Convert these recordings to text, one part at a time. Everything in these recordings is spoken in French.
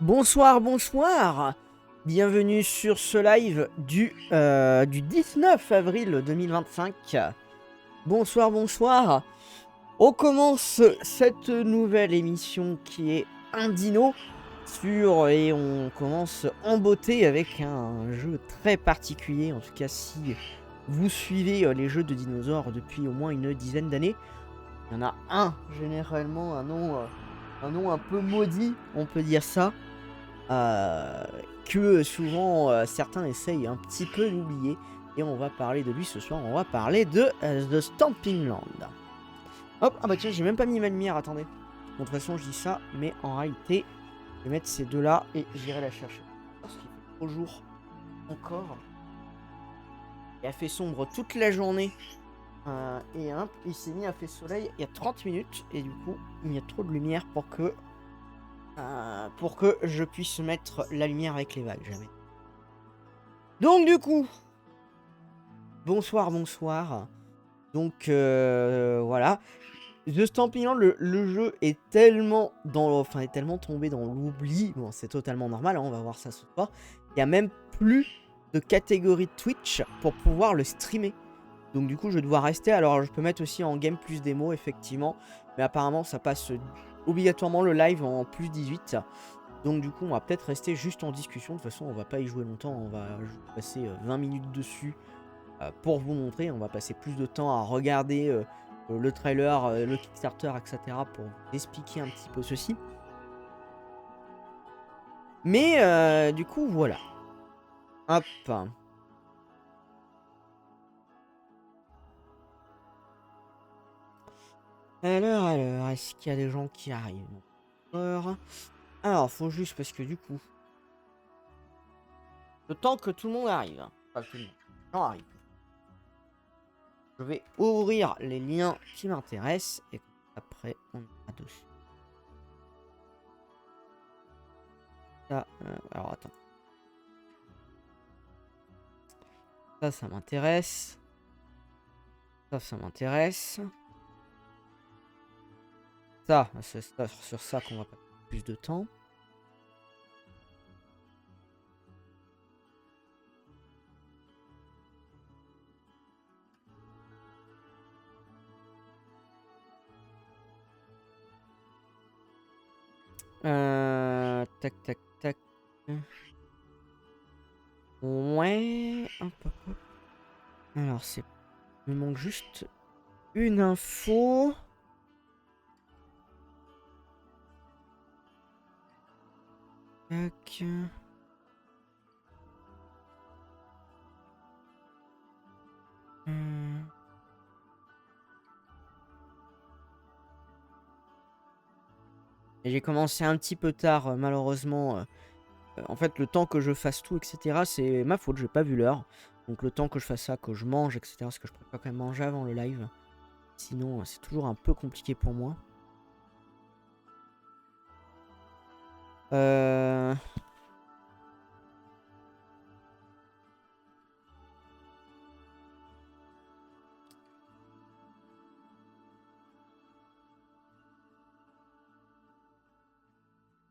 Bonsoir, bonsoir. Bienvenue sur ce live du 19 avril 2025. Bonsoir, bonsoir. On commence cette nouvelle émission qui est un dino et on commence en beauté avec un jeu très particulier. En tout cas, si vous suivez les jeux de dinosaures depuis au moins une dizaine d'années, il y en a un généralement, un nom un peu maudit, on peut dire ça. Que souvent certains essayent un petit peu d'oublier. Et on va parler de lui ce soir, on va parler de The Stomping Land. Hop, ah bah tiens, j'ai même pas mis ma lumière, attendez. Bon, de toute façon, je dis ça, mais en réalité, je vais mettre ces deux-là et j'irai la chercher. Parce qu'il fait trop jour encore. Il a fait sombre toute la journée. Et il s'est mis à faire soleil il y a 30 minutes. Et du coup, il y a trop de lumière pour que je puisse mettre la lumière avec les vagues, jamais. Donc du coup, bonsoir. Donc voilà. The Stamping Land, le jeu est tellement tombé dans l'oubli. Bon, c'est totalement normal, hein, on va voir ça ce soir. Il y a même plus de catégorie Twitch pour pouvoir le streamer. Donc du coup, je vais devoir rester. Alors, je peux mettre aussi en game plus démo, effectivement. Mais apparemment, ça passe obligatoirement le live en plus 18. Donc du coup, on va peut-être rester juste en discussion. De toute façon, on va pas y jouer longtemps. On va passer 20 minutes dessus pour vous montrer. On va passer plus de temps à regarder le trailer, le Kickstarter, etc. pour vous expliquer un petit peu ceci. Mais du coup, voilà. Hop. Alors, est-ce qu'il y a des gens qui arrivent? Alors, faut juste parce que du coup, le temps que tout le monde arrive, hein, pas tout le monde, les gens arrivent. Je vais ouvrir les liens qui m'intéressent et après on ira dessus. Ça, alors attends. Ça m'intéresse. Ça m'intéresse. Ça, c'est sur ça qu'on va passer plus de temps. Tac. Ouais. Hop. Alors, il me manque juste une info. Tac. Et j'ai commencé un petit peu tard, malheureusement. En fait, le temps que je fasse tout, etc., c'est ma faute, j'ai pas vu l'heure. Donc le temps que je fasse ça, que je mange, etc., parce que je préfère quand même manger avant le live. Sinon, c'est toujours un peu compliqué pour moi.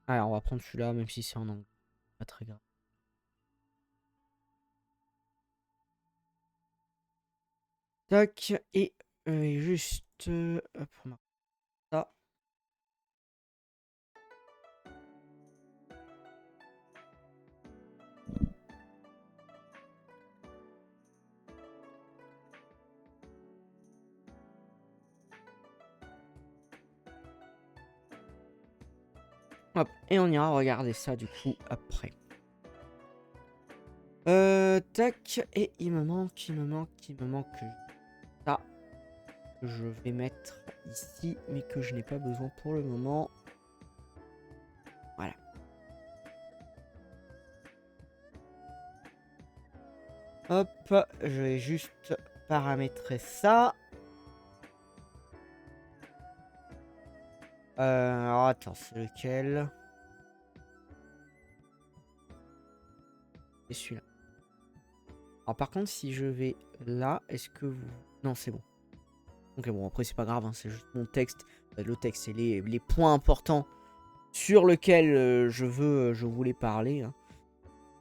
Alors, on va prendre celui-là, même si c'est en anglais. Pas très grave. Tac, et juste... hop, remarque ça. Hop, et on ira regarder ça, du coup, après. Tac, et il me manque ça. Que je vais mettre ici, mais que je n'ai pas besoin pour le moment. Voilà. Hop, je vais juste paramétrer ça. Alors attends, c'est lequel? C'est celui-là. Alors par contre, si je vais là, est-ce que vous... Non, c'est bon. Ok, bon, après c'est pas grave, hein, c'est juste mon texte. Le texte, c'est les points importants sur lequel je voulais parler.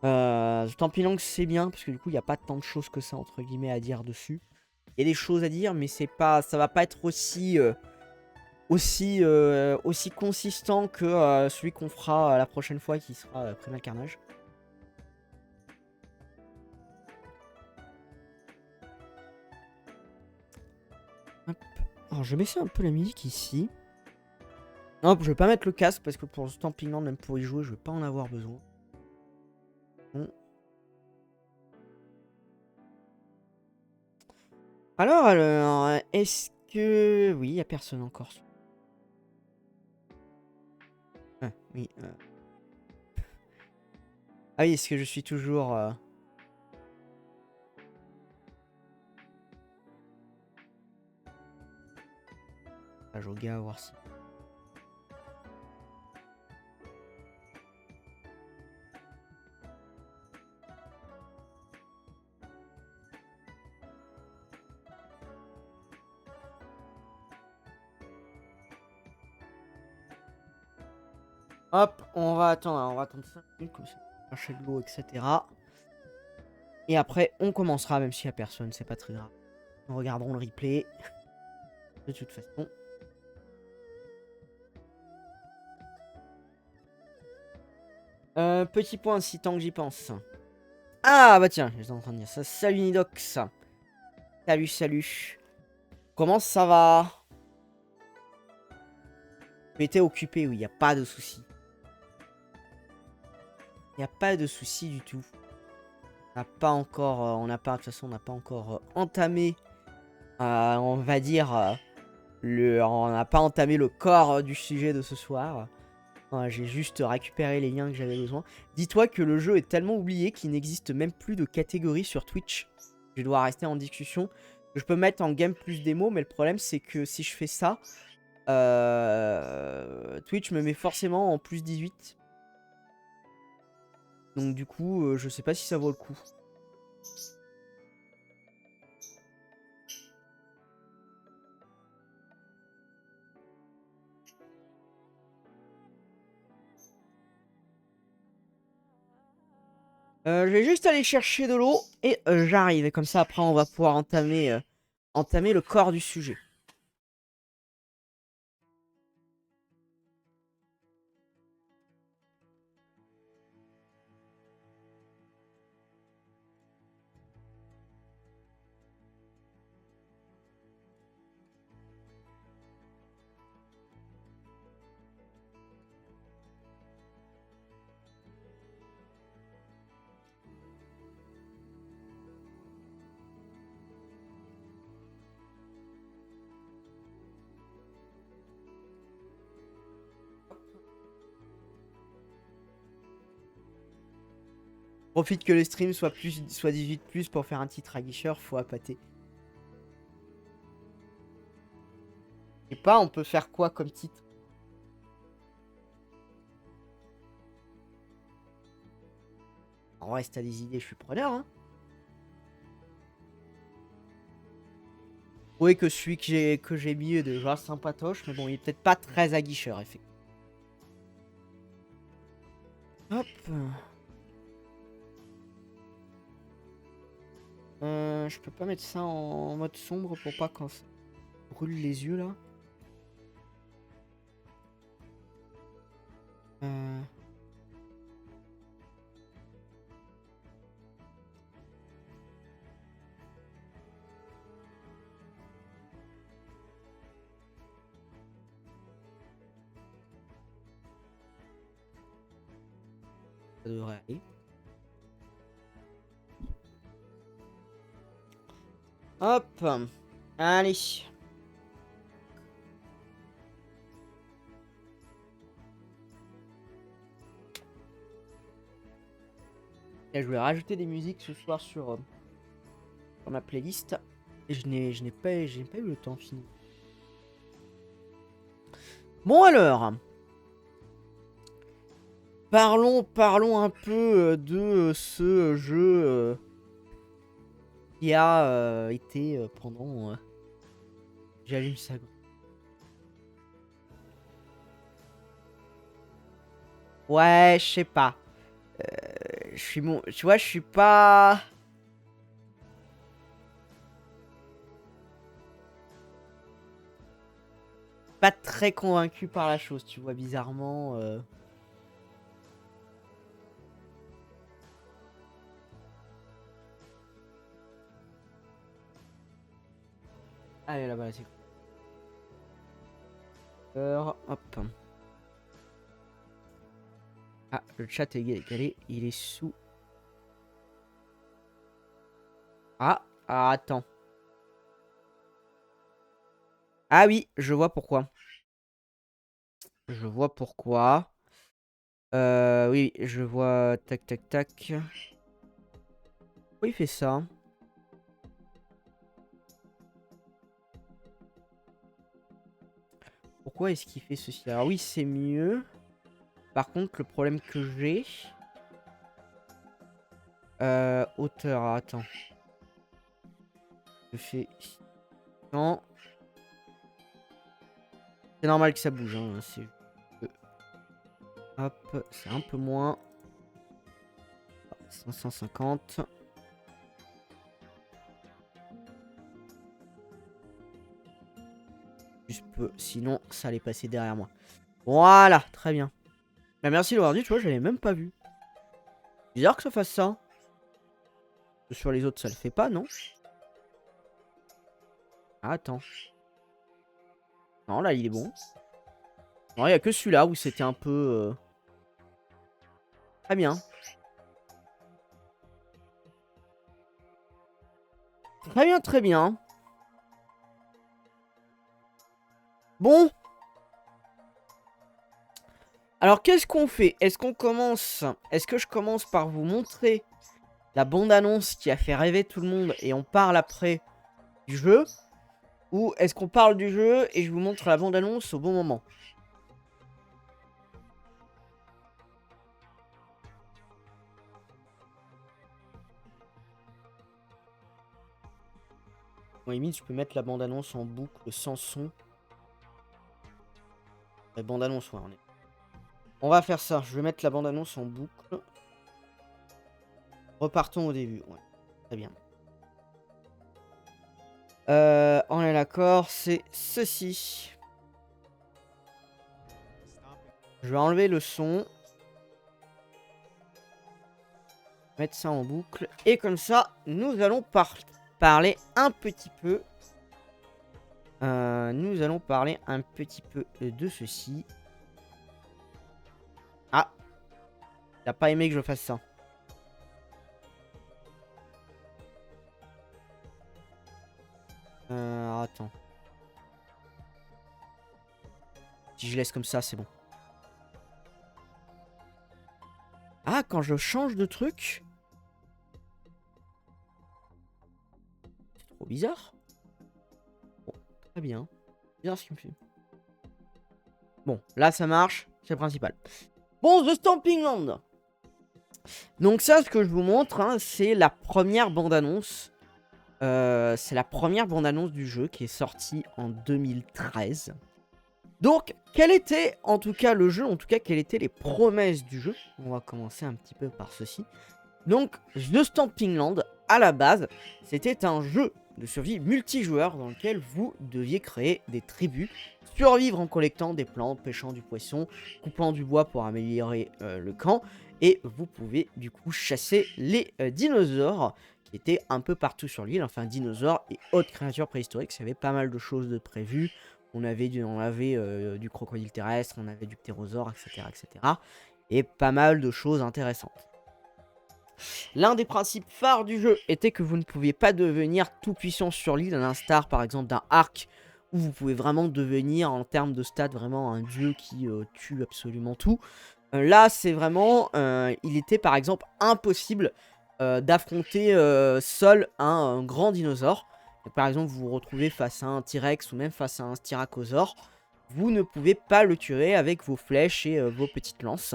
Hein. Stampylang c'est bien parce que du coup il n'y a pas tant de choses que ça entre guillemets à dire dessus. Il y a des choses à dire mais c'est pas, ça va pas être aussi aussi consistant que celui qu'on fera la prochaine fois qui sera Primal Carnage. Hop. Alors je vais baisser un peu la musique ici. Hop, je vais pas mettre le casque parce que pour le Stampingland, même pour y jouer, je vais pas en avoir besoin. Bon. Alors, est-ce que... Oui, il n'y a personne encore. Ah, oui. Ah oui, est-ce que je suis toujours... Ah, je regarde voir si... Hop, on va attendre 5 minutes comme ça. Chercher de l'eau, etc. Et après, on commencera, même s'il n'y a personne, c'est pas très grave. Nous regarderons le replay. De toute façon. Petit point, si tant que j'y pense. Ah bah tiens, j'étais en train de dire ça. Salut Nidox. Salut, salut. Comment ça va? J'étais occupé, oui, il n'y a pas de souci. Il n'y a pas de souci du tout. On n'a pas encore, on n'a pas, de toute façon, on n'a pas encore entamé, on va dire, on n'a pas entamé le corps du sujet de ce soir. J'ai juste récupéré les liens que j'avais besoin. Dis-toi que le jeu est tellement oublié qu'il n'existe même plus de catégorie sur Twitch. Je dois rester en discussion. Je peux mettre en game plus démo, mais le problème c'est que si je fais ça, Twitch me met forcément en plus 18. Donc du coup, je sais pas si ça vaut le coup. Je vais juste aller chercher de l'eau et j'arrive. Et comme ça, après, on va pouvoir entamer le corps du sujet. Profite que le stream soit 18+ pour faire un titre à guicheur, faut appâter. Je sais pas, on peut faire quoi comme titre? En vrai, si t'as des idées, je suis preneur, hein. Oui, que celui que j'ai mis est déjà sympatoche, mais bon, il est peut-être pas très aguicheur, effectivement. Hop. Je peux pas mettre ça en mode sombre pour pas qu'on se brûle les yeux, là. Ça devrait aller. Hop. Allez. Et je vais rajouter des musiques ce soir sur ma playlist. Et je n'ai pas eu le temps fini. Bon alors. Parlons un peu de ce jeu qui a été pendant... J'allume ça. Ouais, je sais pas. Je suis bon. Tu vois, je suis pas... Pas très convaincu par la chose, tu vois, bizarrement. Allez, là-bas, c'est cool. Hop. Ah, le chat est calé. Il est sous... Ah, attends. Ah oui, je vois pourquoi. Je vois pourquoi. Oui, je vois... Tac, tac, tac. Pourquoi il fait ça? Pourquoi est-ce qu'il fait ceci? Alors oui, c'est mieux. Par contre, le problème que j'ai... hauteur, attends. Je fais... Non. C'est normal que ça bouge, hein. C'est... Hop, c'est un peu moins. 550. Juste peu, sinon ça allait passer derrière moi. Voilà, très bien. Bah, merci de l'avoir dit, tu vois, je l'avais même pas vu. Bizarre que ça fasse ça. Sur les autres, ça le fait pas, non? Ah, attends. Non, là, il est bon. Non, il n'y a que celui-là où c'était un peu... Très bien. Très bien, très bien. Bon. Alors, qu'est-ce qu'on fait? Est-ce qu'on commence... Est-ce que je commence par vous montrer la bande-annonce qui a fait rêver tout le monde et on parle après du jeu? Ou est-ce qu'on parle du jeu et je vous montre la bande-annonce au bon moment? Bon, limite, je peux mettre la bande-annonce en boucle sans son. La bande-annonce, ouais, on va faire ça. Je vais mettre la bande-annonce en boucle. Repartons au début. Ouais, très bien. On est d'accord, c'est ceci. Je vais enlever le son. Mettre ça en boucle. Et comme ça, nous allons parler un petit peu. Nous allons parler un petit peu de ceci. Ah. T'as pas aimé que je fasse ça. Attends. Si je laisse comme ça, c'est bon. Ah, quand je change de truc... C'est trop bizarre. Bon, très bien. Bien ce qu'il me fait. Bon, là ça marche, c'est le principal. Bon, The Stamping Land. Donc ça, ce que je vous montre, hein, c'est la première bande-annonce. C'est la première bande-annonce du jeu qui est sortie en 2013. Donc, quel était en tout cas le jeu, en tout cas quelles étaient les promesses du jeu? On va commencer un petit peu par ceci. Donc, The Stamping Land, à la base, c'était un jeu de survie multijoueur dans lequel vous deviez créer des tribus, survivre en collectant des plantes, pêchant du poisson, coupant du bois pour améliorer le camp, et vous pouvez du coup chasser les dinosaures qui étaient un peu partout sur l'île, enfin dinosaures et autres créatures préhistoriques. Il y avait pas mal de choses de prévues. On avait du crocodile terrestre, on avait du ptérosaure, etc., etc. Et pas mal de choses intéressantes. L'un des principes phares du jeu était que vous ne pouviez pas devenir tout puissant sur l'île, à l'instar par exemple d'un arc, où vous pouvez vraiment devenir en termes de stats vraiment un dieu qui tue absolument tout. Là c'est vraiment, il était par exemple impossible d'affronter seul un grand dinosaure. Donc, par exemple vous vous retrouvez face à un T-Rex ou même face à un Styracosaure, vous ne pouvez pas le tuer avec vos flèches et vos petites lances.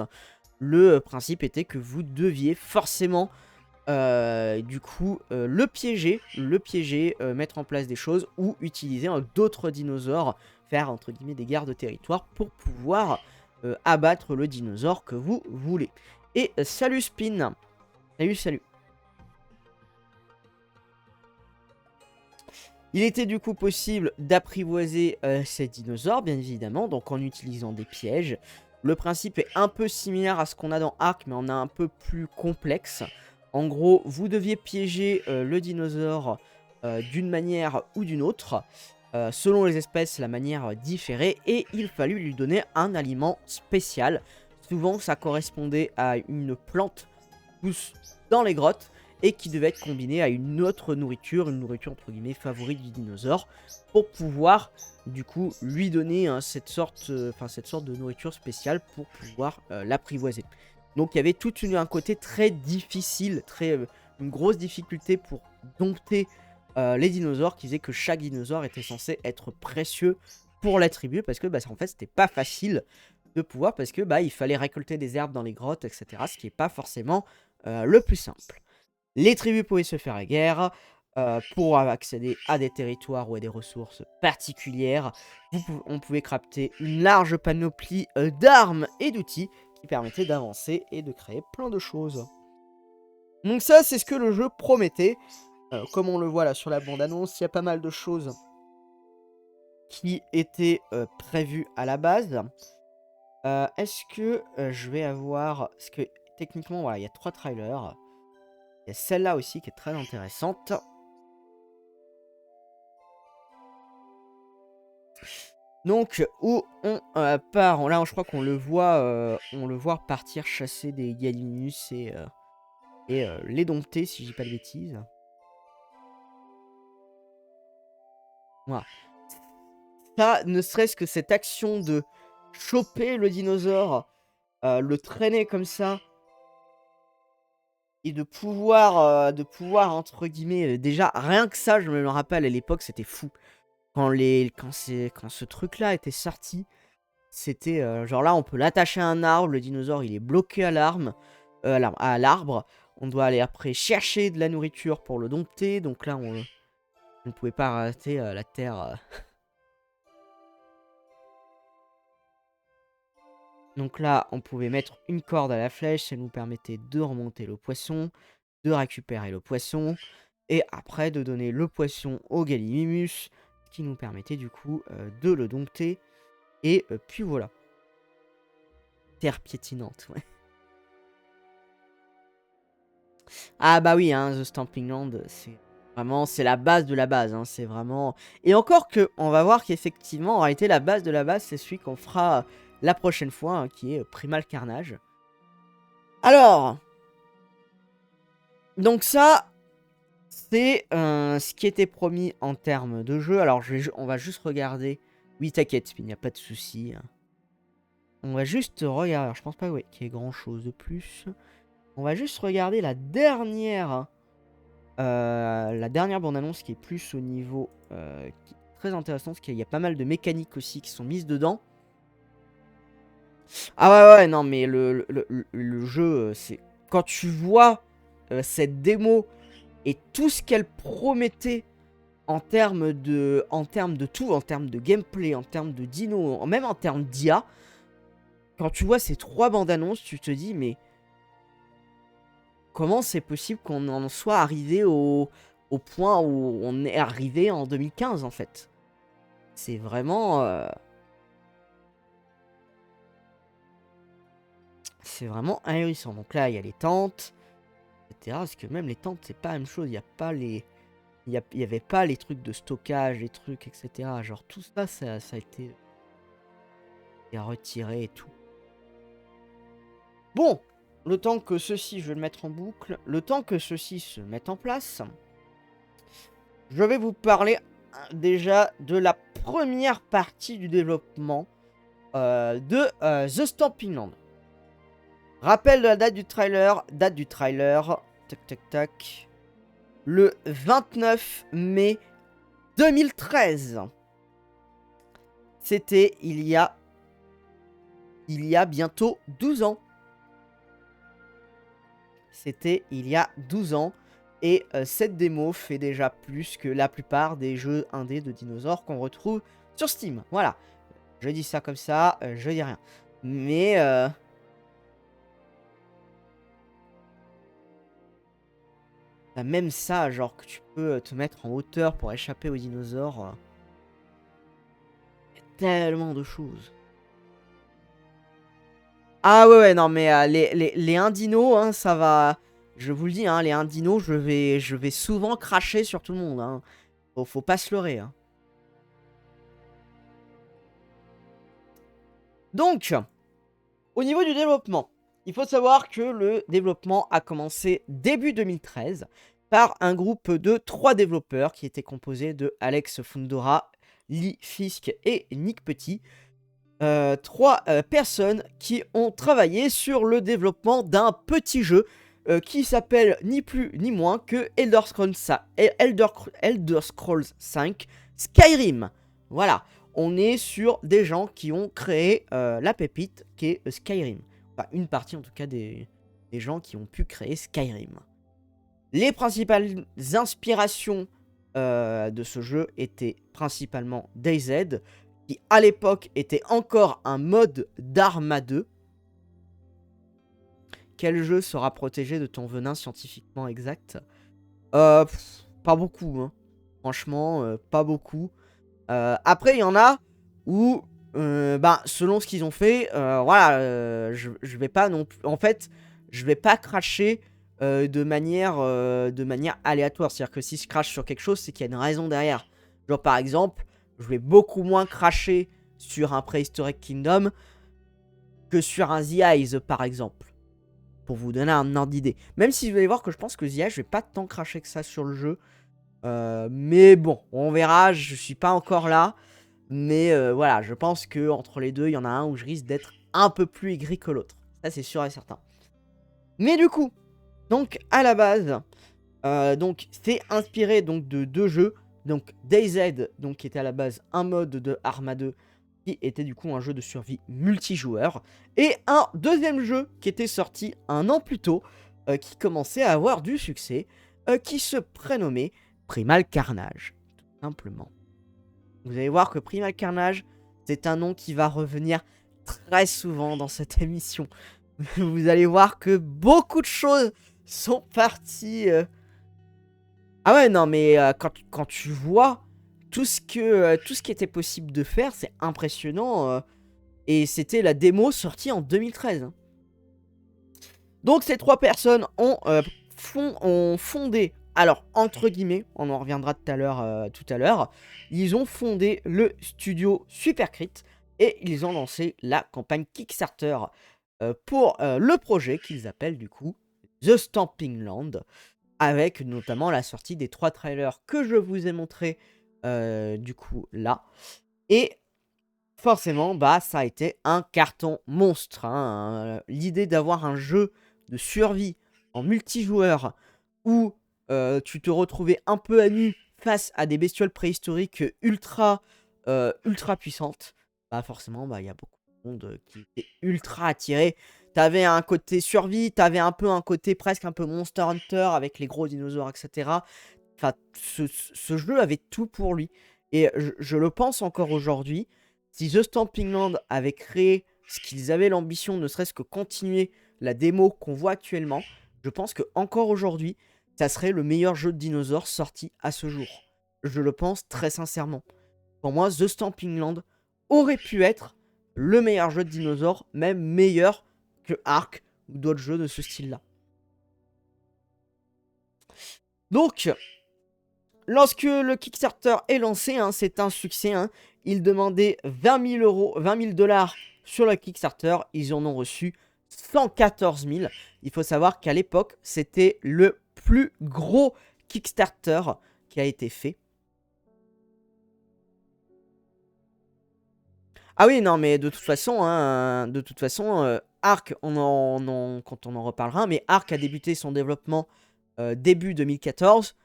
Le principe était que vous deviez forcément du coup le piéger, mettre en place des choses ou utiliser d'autres dinosaures, faire entre guillemets des guerres de territoire pour pouvoir abattre le dinosaure que vous voulez. Et salut Spin. Salut. Il était du coup possible d'apprivoiser ces dinosaures, bien évidemment, donc en utilisant des pièges. Le principe est un peu similaire à ce qu'on a dans Ark, mais on a un peu plus complexe. En gros, vous deviez piéger le dinosaure d'une manière ou d'une autre. Selon les espèces, la manière différait, et il fallut lui donner un aliment spécial. Souvent, ça correspondait à une plante pousse dans les grottes, et qui devait être combiné à une autre nourriture, une nourriture entre guillemets favorite du dinosaure, pour pouvoir du coup lui donner cette sorte de nourriture spéciale pour pouvoir l'apprivoiser. Donc il y avait un côté très difficile, une grosse difficulté pour dompter les dinosaures, qui faisait que chaque dinosaure était censé être précieux pour la tribu, parce que en fait c'était pas facile de pouvoir, parce que il fallait récolter des herbes dans les grottes, etc. Ce qui n'est pas forcément le plus simple. Les tribus pouvaient se faire la guerre pour accéder à des territoires ou à des ressources particulières. On pouvait crafter une large panoplie d'armes et d'outils qui permettaient d'avancer et de créer plein de choses. Donc ça, c'est ce que le jeu promettait. Comme on le voit là sur la bande-annonce, il y a pas mal de choses qui étaient prévues à la base. Est-ce que je vais avoir... Parce que techniquement, voilà, il y a 3 trailers. Il y a celle-là aussi qui est très intéressante. Donc, où on part. Là, je crois qu'on le voit partir chasser des Gallimimus et les dompter, si je dis pas de bêtises. Voilà. Ça, ne serait-ce que cette action de choper le dinosaure, le traîner comme ça, et de pouvoir entre guillemets, déjà, rien que ça, je me le rappelle, à l'époque, c'était fou. Quand ce truc-là était sorti, c'était genre là, on peut l'attacher à un arbre, le dinosaure, il est bloqué à l'arbre. On doit aller après chercher de la nourriture pour le dompter. Donc là, on ne pouvait pas rater la terre. Donc là, on pouvait mettre une corde à la flèche, ça nous permettait de remonter le poisson, de récupérer le poisson, et après de donner le poisson au Gallimimus, ce qui nous permettait du coup de le dompter. Et puis voilà. Terre piétinante, ouais. Ah bah oui, The Stamping Land, c'est la base de la base, c'est vraiment... Et encore que, on va voir qu'effectivement, en réalité, la base de la base, c'est celui qu'on fera la prochaine fois, qui est Primal Carnage. Alors, donc ça, c'est ce qui était promis en termes de jeu. Alors, on va juste regarder... Oui, t'inquiète, il n'y a pas de souci. On va juste regarder, alors, je pense pas qu'il y ait grand chose de plus. On va juste regarder la dernière bande-annonce, qui est plus au niveau qui est très intéressant, parce qu'il y a pas mal de mécaniques aussi qui sont mises dedans. Ah ouais, non, mais le jeu, c'est... Quand tu vois cette démo et tout ce qu'elle promettait en termes de tout, en termes de gameplay, en termes de dino, même en termes d'IA, quand tu vois ces 3 bandes-annonces, tu te dis, mais... Comment c'est possible qu'on en soit arrivé au point où on est arrivé en 2015, en fait? C'est vraiment... C'est vraiment ahurissant. Donc là, il y a les tentes, etc. Parce que même les tentes, c'est pas la même chose. Il n'y a pas les... Il y avait pas les trucs de stockage, les trucs, etc. Genre tout ça, ça a été retiré et tout. Bon, le temps que ceci, je vais le mettre en boucle, le temps que ceci se mette en place, je vais vous parler déjà de la première partie du développement de The Stamping Land. Rappel de la date du trailer, tac tac tac, le 29 mai 2013. C'était il y a bientôt 12 ans. C'était il y a 12 ans. Et cette démo fait déjà plus que la plupart des jeux indés de dinosaures qu'on retrouve sur Steam. Voilà. Je dis ça comme ça, je dis rien. Mais t'as même ça, genre que tu peux te mettre en hauteur pour échapper aux dinosaures. Y a tellement de choses. Ah ouais, ouais, non, mais les indinos, hein, ça va. Je vous le dis, hein, les indinos, je vais souvent cracher sur tout le monde. Hein. Faut pas se leurrer. Hein. Donc, au niveau du développement, il faut savoir que le développement a commencé début 2013 par un groupe de 3 développeurs qui étaient composés de Alex Fundora, Lee Fisk et Nick Petit. 3 personnes qui ont travaillé sur le développement d'un petit jeu qui s'appelle ni plus ni moins que Elder Scrolls 5 Skyrim. Voilà, on est sur des gens qui ont créé la pépite qui est Skyrim. Enfin, une partie en tout cas des gens qui ont pu créer Skyrim. Les principales inspirations de ce jeu étaient principalement DayZ, qui à l'époque était encore un mode d'Arma 2. Quel jeu sera protégé de ton venin scientifiquement exact? Pas beaucoup, hein. Franchement, pas beaucoup. Après, il y en a où, bah, selon ce qu'ils ont fait, voilà, je vais pas non plus... En fait, je vais pas cracher de manière aléatoire. C'est-à-dire que si je crache sur quelque chose, c'est qu'il y a une raison derrière. Genre, par exemple, je vais beaucoup moins cracher sur un Prehistoric Kingdom que sur un The Eyes, par exemple. Pour vous donner un ordre d'idée. Même si vous allez voir que je pense que The Eyes, je vais pas tant cracher que ça sur le jeu. Mais bon, on verra, je suis pas encore là. Mais voilà, je pense que entre les deux, il y en a un où je risque d'être un peu plus aigri que l'autre. Ça, c'est sûr et certain. Mais du coup, donc à la base, donc c'est inspiré donc de 2 jeux. Donc DayZ, donc qui était à la base un mode de Arma 2, qui était du coup un jeu de survie multijoueur. Et un deuxième jeu qui était sorti un an plus tôt, qui commençait à avoir du succès, qui se prénommait Primal Carnage, tout simplement. Vous allez voir que Primal Carnage, c'est un nom qui va revenir très souvent dans cette émission. Vous allez voir que beaucoup de choses sont parties... Ah ouais, non, mais quand tu vois tout ce qui était possible de faire, c'est impressionnant. Et c'était la démo sortie en 2013. Hein. Donc ces 3 personnes ont fondé, alors entre guillemets, on en reviendra tout à l'heure, ils ont fondé le studio Supercrit et ils ont lancé la campagne Kickstarter pour le projet qu'ils appellent du coup The Stamping Land, avec notamment la sortie des 3 trailers que je vous ai montrés du coup là. Et forcément, bah, ça a été un carton monstre. Hein. L'idée d'avoir un jeu de survie en multijoueur où tu te retrouvais un peu à nu face à des bestioles préhistoriques ultra puissantes, bah forcément, bah, y a beaucoup de monde qui était ultra attiré. T'avais un côté survie, t'avais un peu un côté presque un peu Monster Hunter avec les gros dinosaures, etc. Enfin, ce jeu avait tout pour lui. Et je le pense encore aujourd'hui. Si The Stamping Land avait créé ce qu'ils avaient l'ambition, ne serait-ce que continuer la démo qu'on voit actuellement, je pense que encore aujourd'hui, ça serait le meilleur jeu de dinosaures sorti à ce jour. Je le pense très sincèrement. Pour moi, The Stamping Land aurait pu être le meilleur jeu de dinosaures, même meilleur que Ark ou d'autres jeux de ce style-là. Donc, lorsque le Kickstarter est lancé, hein, c'est un succès. Hein, ils demandaient 20 000 dollars sur le Kickstarter. Ils en ont reçu 114 000. Il faut savoir qu'à l'époque, c'était le plus gros Kickstarter qui a été fait. Ah oui, non, mais de toute façon, hein, Ark, quand on en reparlera, mais Ark a débuté son développement début 2014.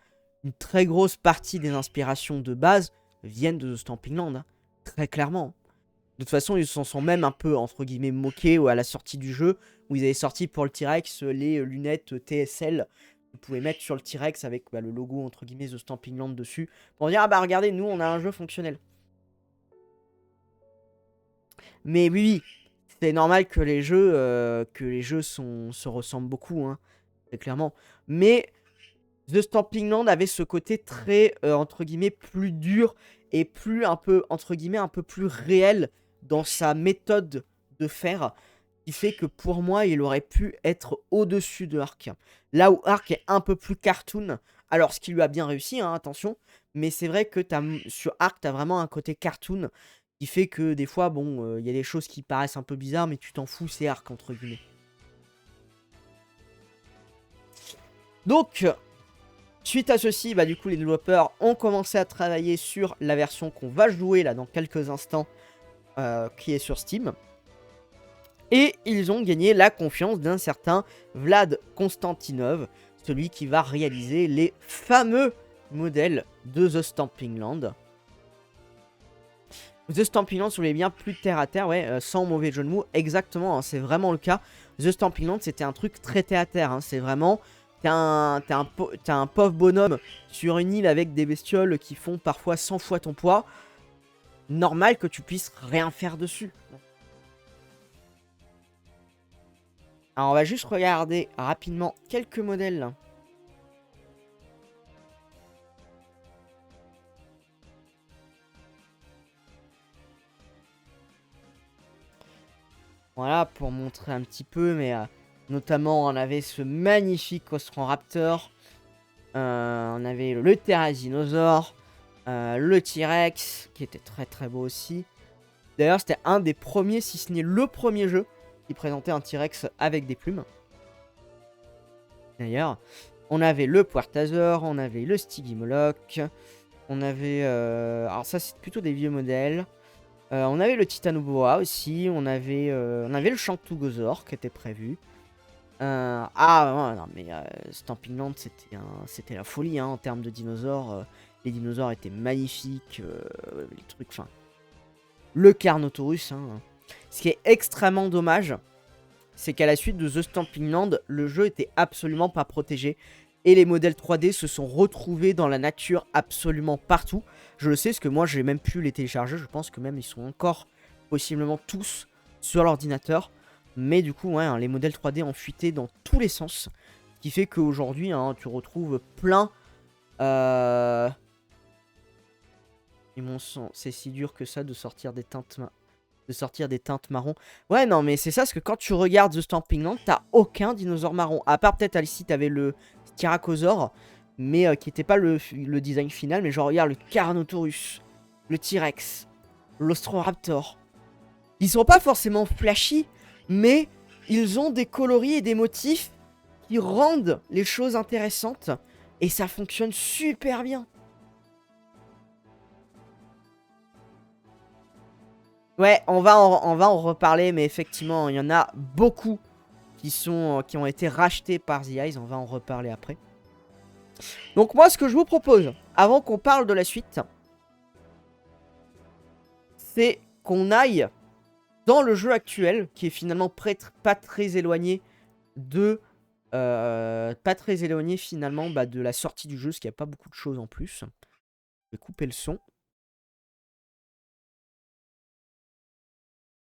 Une très grosse partie des inspirations de base viennent de The Stamping Land, hein, très clairement. De toute façon, ils s'en sont même un peu, entre guillemets, moqués à la sortie du jeu, où ils avaient sorti pour le T-Rex les lunettes TSL. Vous pouvez mettre sur le T-Rex avec le logo, entre guillemets, The Stamping Land dessus, pour dire, ah bah regardez, nous, on a un jeu fonctionnel. Mais oui, c'est normal que les jeux se ressemblent beaucoup, hein, très clairement. Mais The Stamping Land avait ce côté très, entre guillemets, plus dur et plus un peu, entre guillemets, un peu plus réel dans sa méthode de faire, qui fait que pour moi, il aurait pu être au-dessus de Ark. Là où Ark est un peu plus cartoon, alors ce qui lui a bien réussi, hein, attention, mais c'est vrai que sur Ark, tu as vraiment un côté cartoon qui fait que des fois, bon, il y a des choses qui paraissent un peu bizarres, mais tu t'en fous, c'est Ark, entre guillemets. Donc, suite à ceci, bah, du coup, les développeurs ont commencé à travailler sur la version qu'on va jouer là dans quelques instants, qui est sur Steam. Et ils ont gagné la confiance d'un certain Vlad Konstantinov, celui qui va réaliser les fameux modèles de The Stamping Land. The Stamping Land, si vous voulez bien, plus terre à terre, ouais, sans mauvais jeu de mots, exactement, hein, c'est vraiment le cas. The Stamping Land, c'était un truc très terre à terre, hein, c'est vraiment... T'as un pauvre bonhomme sur une île avec des bestioles qui font parfois 100 fois ton poids. Normal que tu puisses rien faire dessus. Alors on va juste regarder rapidement quelques modèles. Voilà, pour montrer un petit peu, mais notamment on avait ce magnifique Ostran Raptor. On avait le Pteranodon, le T-Rex, qui était très très beau aussi. D'ailleurs, c'était un des premiers, si ce n'est le premier jeu, qui présentait un T-Rex avec des plumes. D'ailleurs, on avait le Puertazor, on avait le Stygimoloch, on avait... alors ça, c'est plutôt des vieux modèles. On avait le Titanoboa aussi, on avait le Shanktugozor qui était prévu. Ah non mais Stamping Land c'était la folie, hein, en termes de dinosaures. Les dinosaures étaient magnifiques, les trucs, enfin... Le Carnotaurus, hein. Ce qui est extrêmement dommage, c'est qu'à la suite de The Stamping Land, le jeu était absolument pas protégé. Et les modèles 3D se sont retrouvés dans la nature absolument partout. Je le sais, parce que moi, j'ai même pu les télécharger. Je pense que même ils sont encore possiblement tous sur l'ordinateur. Mais du coup, ouais, hein, les modèles 3D ont fuité dans tous les sens. Ce qui fait qu'aujourd'hui, hein, tu retrouves plein... Et mon sang, c'est si dur que ça de sortir des teintes marrons. Ouais, non, mais c'est ça, parce que quand tu regardes The Stamping Land, t'as aucun dinosaure marron. À part peut-être ici, t'avais le Styracosaure, mais qui n'était pas le design final. Mais genre, regarde le Carnotaurus, le T-Rex, l'Ostroraptor. Ils sont pas forcément flashy, mais ils ont des coloris et des motifs qui rendent les choses intéressantes. Et ça fonctionne super bien. Ouais, on va en reparler, mais effectivement, il y en a beaucoup qui ont été rachetés par The Eyes. On va en reparler après. Donc moi, ce que je vous propose, avant qu'on parle de la suite, c'est qu'on aille dans le jeu actuel, qui est finalement pas très éloigné de... pas très éloigné finalement de la sortie du jeu, parce qu'il n'y a pas beaucoup de choses en plus. Je vais couper le son.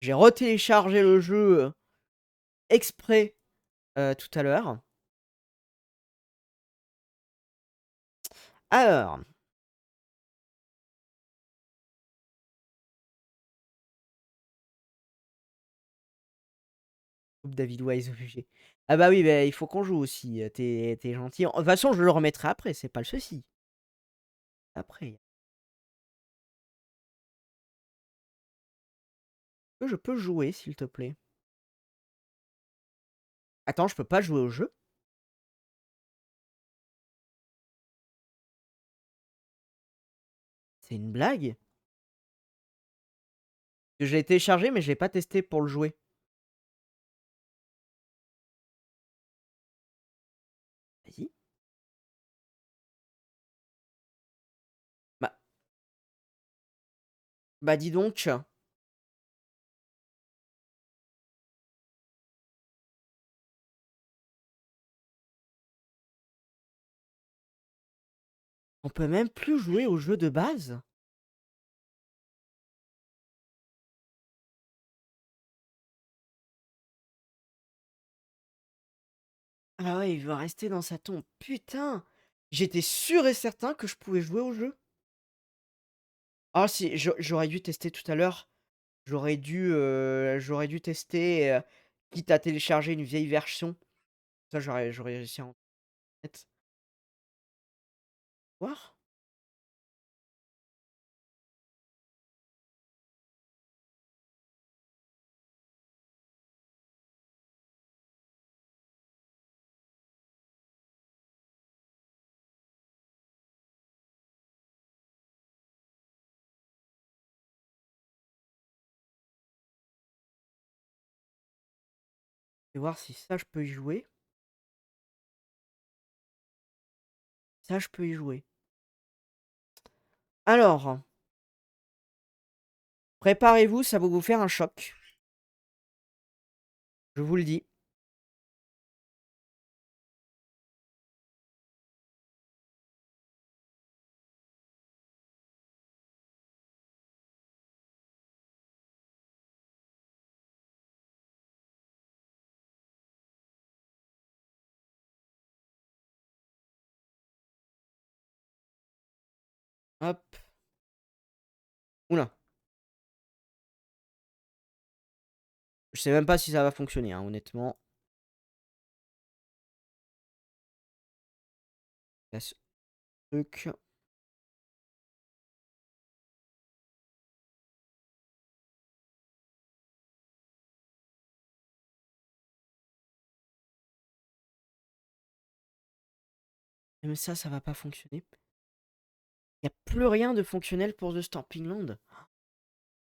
J'ai retéléchargé le jeu exprès tout à l'heure. Alors... David Wise au sujet. Ah bah oui, bah, il faut qu'on joue aussi. T'es gentil. De toute façon, je le remettrai après, c'est pas le souci. Après. Je peux jouer, s'il te plaît. Attends, je peux pas jouer au jeu? C'est une blague? Je l'ai téléchargé, mais je l'ai pas testé pour le jouer. Vas-y. Bah, bah dis donc. On peut même plus jouer au jeu de base? Ah ouais, il veut rester dans sa tombe. Putain! J'étais sûr et certain que je pouvais jouer au jeu. Ah si, j'aurais dû tester tout à l'heure. J'aurais dû tester, quitte à télécharger une vieille version. Ça, j'aurais réussi à en mettre. Voir? Et voir si ça, je peux y jouer. Ça, je peux y jouer. Alors, préparez-vous, ça va vous faire un choc. Je vous le dis. Hop. Oula. Je sais même pas si ça va fonctionner, hein, honnêtement. Là, ce truc. Mais ça va pas fonctionner. Il n'y a plus rien de fonctionnel pour The Stamping Land.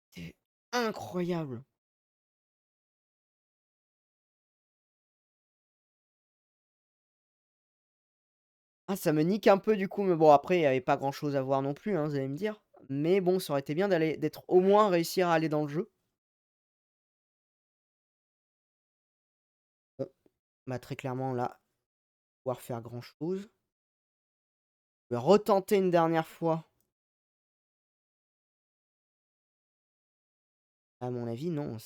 C'est incroyable. Ah, ça me nique un peu du coup, mais bon, après, il n'y avait pas grand-chose à voir non plus, hein, vous allez me dire. Mais bon, ça aurait été bien d'être au moins réussir à aller dans le jeu. Bon, bah très clairement, là, pouvoir faire grand-chose. Je vais retenter une dernière fois. À mon avis, non.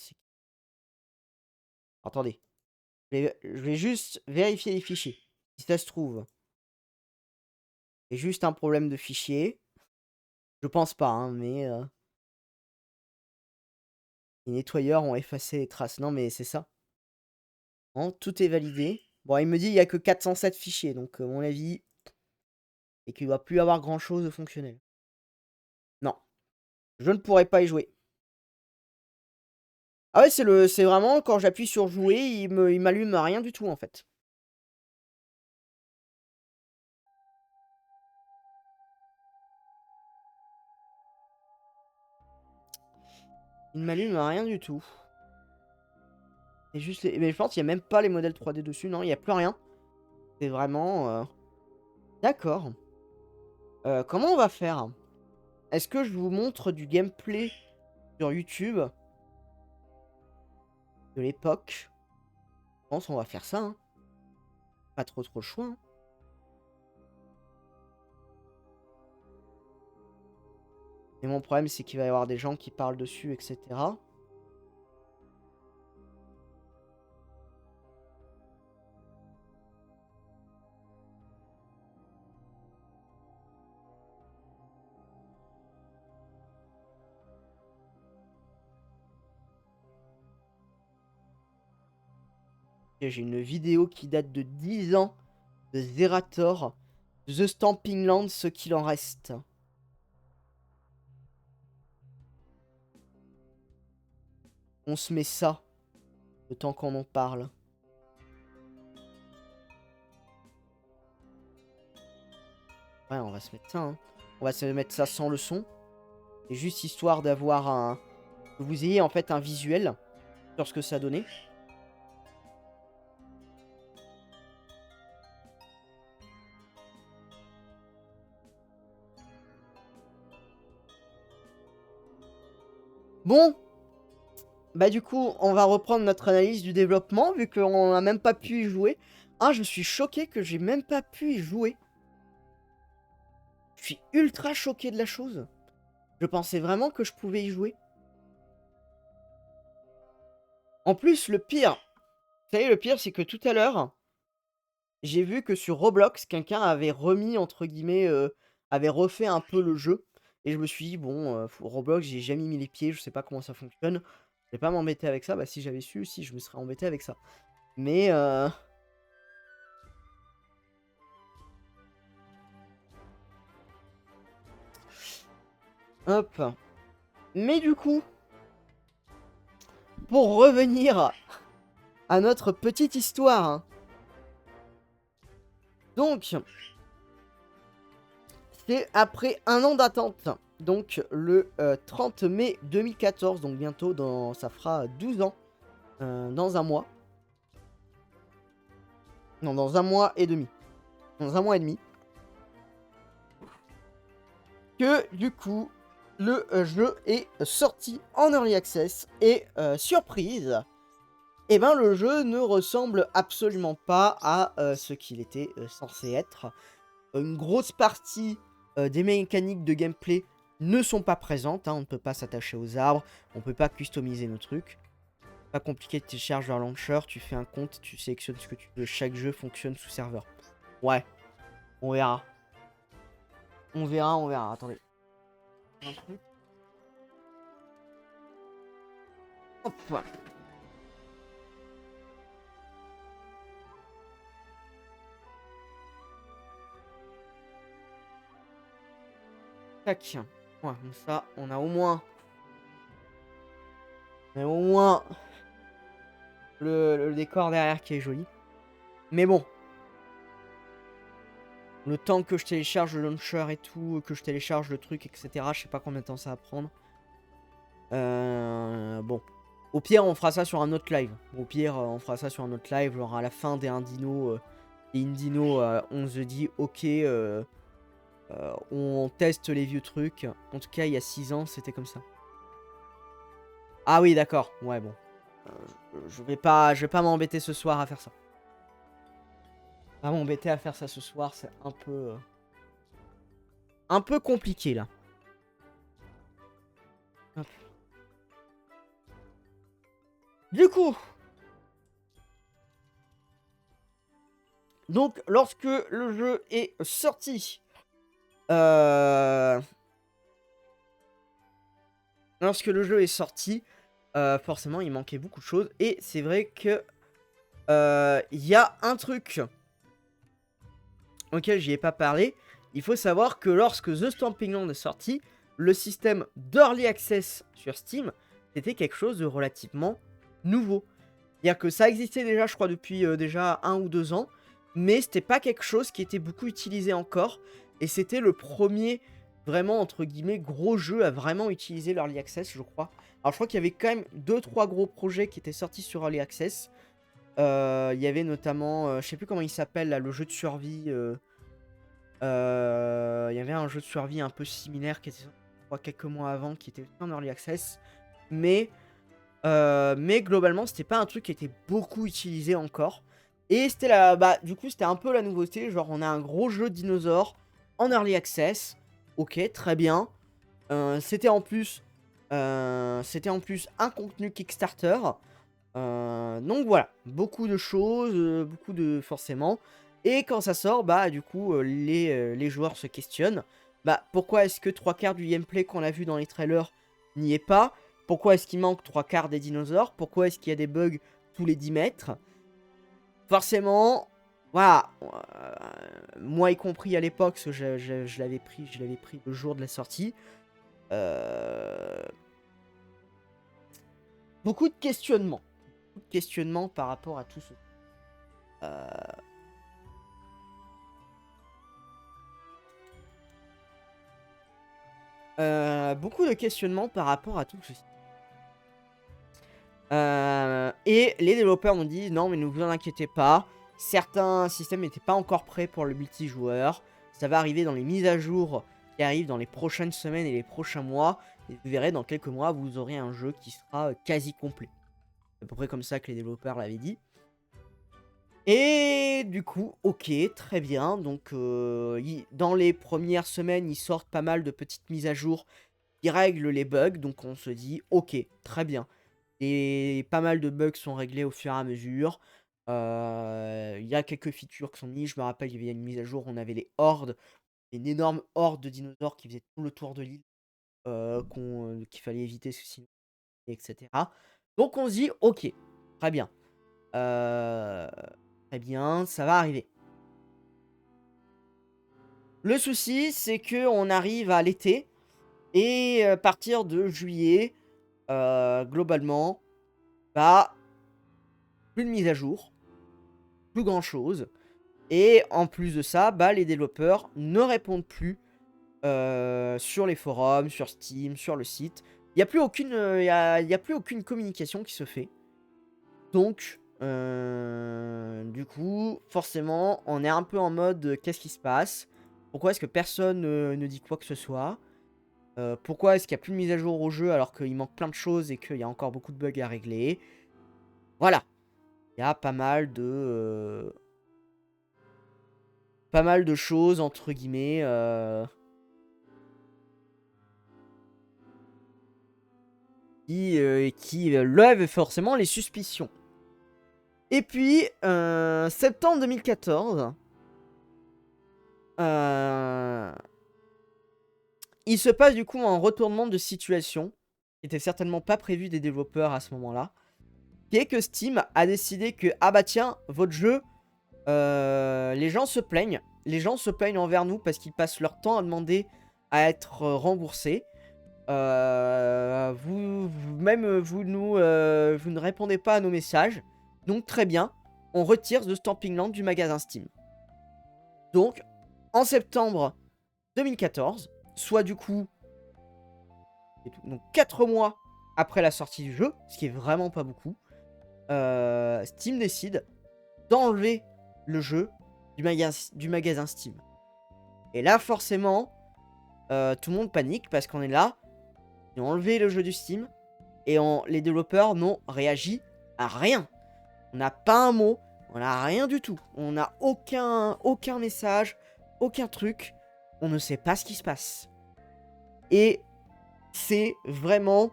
Attendez. Je vais juste vérifier les fichiers. Si ça se trouve, c'est juste un problème de fichier. Je pense pas, hein, mais les nettoyeurs ont effacé les traces. Non, mais c'est ça. Bon, tout est validé. Bon, il me dit qu'il n'y a que 407 fichiers, donc à mon avis, et qu'il ne doit plus avoir grand-chose de fonctionnel. Non, je ne pourrais pas y jouer. Ah ouais, c'est vraiment, quand j'appuie sur jouer, il m'allume rien du tout, en fait. Il ne m'allume rien du tout. C'est juste mais je pense qu'il n'y a même pas les modèles 3D dessus. Non, il n'y a plus rien. C'est vraiment... D'accord. Comment on va faire? Est-ce que je vous montre du gameplay sur YouTube de l'époque? Je pense qu'on va faire ça, hein. Pas trop le choix, hein. Mais mon problème, c'est qu'il va y avoir des gens qui parlent dessus, etc. J'ai une vidéo qui date de 10 ans de Zerator, The Stamping Land, ce qu'il en reste. On se met ça, le temps qu'on en parle. Ouais, on va se mettre ça, hein. On va se mettre ça sans le son. C'est juste histoire d'avoir un... que vous ayez en fait un visuel sur ce que ça donnait. Bon, bah du coup, on va reprendre notre analyse du développement, vu qu'on n'a même pas pu y jouer. Ah, je suis choqué que j'ai même pas pu y jouer. Je suis ultra choqué de la chose. Je pensais vraiment que je pouvais y jouer. En plus, le pire, vous savez, le pire, c'est que tout à l'heure, j'ai vu que sur Roblox, quelqu'un avait remis, entre guillemets, avait refait un peu le jeu. Et je me suis dit, bon, Roblox, j'ai jamais mis les pieds, je sais pas comment ça fonctionne. Je vais pas m'embêter avec ça. Bah, si j'avais su, si, je me serais embêté avec ça. Mais, hop. Mais du coup, pour revenir à notre petite histoire, hein. Donc, c'est après un an d'attente. Donc, le 30 mai 2014, donc bientôt, ça fera 12 ans, dans un mois. Non, dans un mois et demi. Dans un mois et demi. Que, du coup, le jeu est sorti en Early Access. Et, surprise, eh ben, le jeu ne ressemble absolument pas à ce qu'il était censé être. Une grosse partie des mécaniques de gameplay ne sont pas présentes. Hein. On ne peut pas s'attacher aux arbres, on ne peut pas customiser nos trucs. Pas compliqué, tu télécharges leur launcher, tu fais un compte, tu sélectionnes ce que tu veux. Chaque jeu fonctionne sous serveur. Ouais, on verra. On verra, on verra. Attendez. Un truc. Hop. Tac. Ouais, comme ça, on a au moins... le décor derrière qui est joli. Mais bon. Le temps que je télécharge le launcher et tout, que je télécharge le truc, etc. Je sais pas combien de temps ça va prendre. Bon. Au pire, on fera ça sur un autre live. Au pire, on fera ça sur un autre live. Genre à la fin des Indino, on se dit, ok, on teste les vieux trucs. En tout cas, il y a 6 ans, c'était comme ça. Ah oui, d'accord. Ouais, bon. Je vais pas m'embêter ce soir à faire ça. Pas m'embêter à faire ça ce soir, c'est un peu compliqué là. Hop. Du coup, donc lorsque le jeu est sorti, forcément il manquait beaucoup de choses. Et c'est vrai que il y a un truc auquel j'y ai pas parlé. Il faut savoir que lorsque The Stamping Land est sorti, le système d'Early Access sur Steam, c'était quelque chose de relativement nouveau. C'est-à-dire que ça existait déjà, je crois, depuis déjà 1 ou 2 ans, mais c'était pas quelque chose qui était beaucoup utilisé encore, et c'était le premier, vraiment, entre guillemets, gros jeu à vraiment utiliser l'Early Access, je crois. Alors je crois qu'il y avait quand même 2-3 gros projets qui étaient sortis sur Early Access. Il y avait notamment, je sais plus comment il s'appelle, là, le jeu de survie. Il y avait un jeu de survie un peu similaire qui était sorti, je crois, quelques mois avant, qui était en Early Access. Mais globalement, c'était pas un truc qui était beaucoup utilisé encore. Et c'était du coup, c'était un peu la nouveauté. Genre, on a un gros jeu de dinosaures en Early Access. Ok, très bien. C'était en plus un contenu Kickstarter. Donc voilà, beaucoup de choses, beaucoup de forcément. Et quand ça sort, du coup, les joueurs se questionnent. Pourquoi est-ce que 3/4 du gameplay qu'on a vu dans les trailers n'y est pas? Pourquoi est-ce qu'il manque 3/4 des dinosaures? Pourquoi est-ce qu'il y a des bugs tous les 10 mètres? Forcément, voilà, moi y compris à l'époque, parce que je l'avais pris le jour de la sortie. Beaucoup de questionnements. Par rapport à tout ce... beaucoup de questionnements par rapport à tout ceci. Et les développeurs ont dit non, mais ne vous en inquiétez pas, certains systèmes n'étaient pas encore prêts pour le multijoueur. Ça va arriver dans les mises à jour qui arrivent dans les prochaines semaines et les prochains mois. Et vous verrez, dans quelques mois, vous aurez un jeu qui sera quasi complet. C'est à peu près comme ça que les développeurs l'avaient dit. Et du coup, ok, très bien. Donc, dans les premières semaines, ils sortent pas mal de petites mises à jour qui règlent les bugs. Donc, on se dit, ok, très bien. Et pas mal de bugs sont réglés au fur et à mesure. Il y a quelques features qui sont mises. Je me rappelle, il y avait une mise à jour, on avait les hordes, une énorme horde de dinosaures qui faisait tout le tour de l'île, qu'il fallait éviter, sinon, etc. Donc on se dit, ok, très bien. Très bien, ça va arriver. Le souci, c'est que on arrive à l'été, et à partir de juillet, globalement, bah, plus de mise à jour, plus grand chose. Et en plus de ça, bah, les développeurs ne répondent plus sur les forums, sur Steam, sur le site. Il n'y a plus aucune, y a plus aucune communication qui se fait. Donc, du coup, forcément, on est un peu en mode qu'est-ce qui se passe? Pourquoi est-ce que personne ne dit quoi que ce soit? Pourquoi est-ce qu'il n'y a plus de mise à jour au jeu alors qu'il manque plein de choses et qu'il y a encore beaucoup de bugs à régler? Voilà. Il y a pas mal de choses, entre guillemets, qui lèvent forcément les suspicions. Et puis, septembre 2014, il se passe du coup un retournement de situation, qui était certainement pas prévu des développeurs à ce moment-là, qui est que Steam a décidé que, ah bah tiens, votre jeu, les gens se plaignent. Les gens se plaignent envers nous parce qu'ils passent leur temps à demander à être remboursés. Vous ne répondez pas à nos messages. Donc très bien, on retire The Stamping Land du magasin Steam. Donc, en septembre 2014, soit du coup donc 4 mois après la sortie du jeu, ce qui est vraiment pas beaucoup, Steam décide d'enlever le jeu du magasin Steam. Et là, forcément, tout le monde panique parce qu'on est là, ils ont enlevé le jeu du Steam et les développeurs n'ont réagi à rien. On n'a pas un mot, on n'a rien du tout. On n'a aucun message, aucun truc. On ne sait pas ce qui se passe. Et c'est vraiment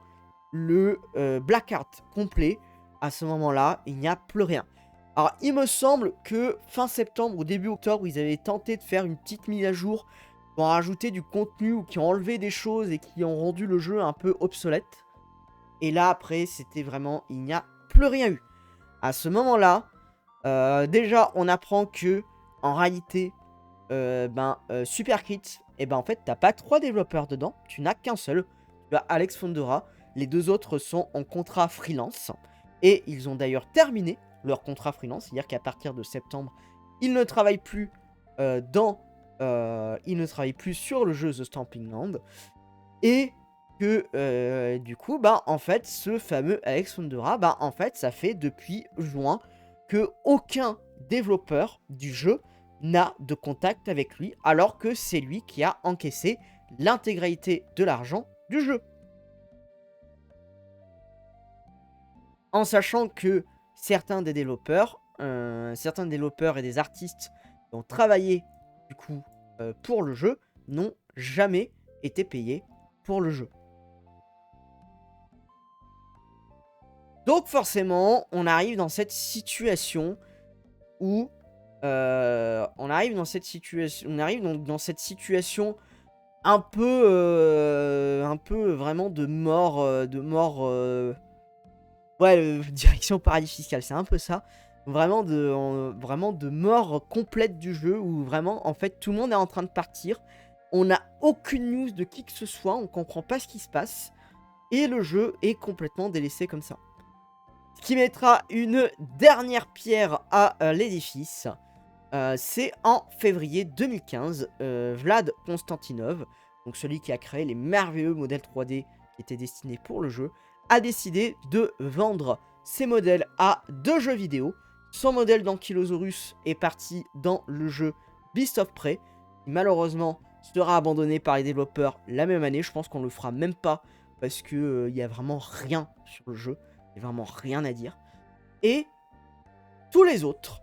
le blackout complet. À ce moment-là, il n'y a plus rien. Alors, il me semble que fin septembre ou début octobre, ils avaient tenté de faire une petite mise à jour pour rajouter du contenu ou qui ont enlevé des choses et qui ont rendu le jeu un peu obsolète. Et là, après, c'était vraiment... il n'y a plus rien eu. À ce moment-là, déjà, on apprend que, en réalité, Supercrit, en fait, t'as pas 3 développeurs dedans, tu n'as qu'un seul. Tu as Alex Fondera, les 2 autres sont en contrat freelance. Et ils ont d'ailleurs terminé leur contrat freelance, c'est-à-dire qu'à partir de septembre, ils ne travaillent plus sur le jeu The Stamping Land. Et que du coup, en fait, ce fameux Alex Fondera, en fait, ça fait depuis juin que aucun développeur du jeu n'a de contact avec lui, alors que c'est lui qui a encaissé l'intégralité de l'argent du jeu. En sachant que certains développeurs et des artistes qui ont travaillé du coup pour le jeu n'ont jamais été payés pour le jeu. Donc forcément, on arrive dans cette situation où on arrive dans cette situation un peu vraiment de mort, direction paradis fiscal, c'est un peu ça. Vraiment de mort complète du jeu où vraiment en fait tout le monde est en train de partir. On n'a aucune news de qui que ce soit, on comprend pas ce qui se passe et le jeu est complètement délaissé comme ça. Ce qui mettra une dernière pierre à l'édifice, c'est en février 2015, Vlad Konstantinov, donc celui qui a créé les merveilleux modèles 3D qui étaient destinés pour le jeu, a décidé de vendre ses modèles à 2 jeux vidéo. Son modèle d'Ankylosaurus est parti dans le jeu Beast of Prey, qui malheureusement sera abandonné par les développeurs la même année. Je pense qu'on le fera même pas parce que y a vraiment rien sur le jeu, il y a vraiment rien à dire. Et tous les autres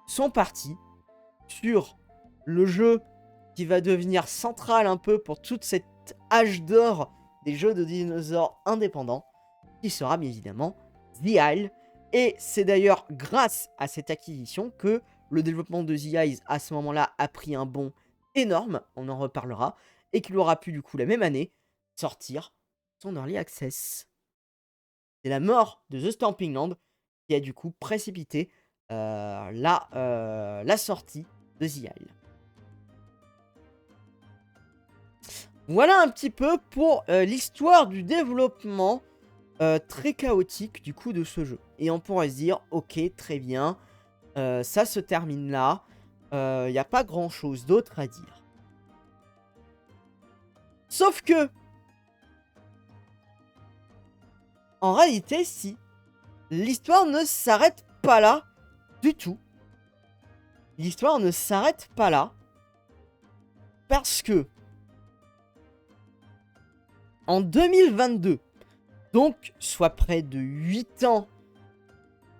sont partis sur le jeu qui va devenir central un peu pour toute cette âge d'or des jeux de dinosaures indépendants, qui sera bien évidemment The Isle, Et c'est d'ailleurs grâce à cette acquisition que le développement de The Eyes, à ce moment-là, a pris un bond énorme, on en reparlera, et qu'il aura pu, du coup, la même année, sortir son Early Access. C'est la mort de The Stamping Land qui a, du coup, précipité la sortie de The Isle. Voilà un petit peu pour l'histoire du développement très chaotique du coup de ce jeu. Et on pourrait se dire, ok, très bien, ça se termine là, il n'y a pas grand chose d'autre à dire. Sauf que, en réalité, si, l'histoire ne s'arrête pas là du tout. L'histoire ne s'arrête pas là, parce que, en 2022, donc soit près de 8 ans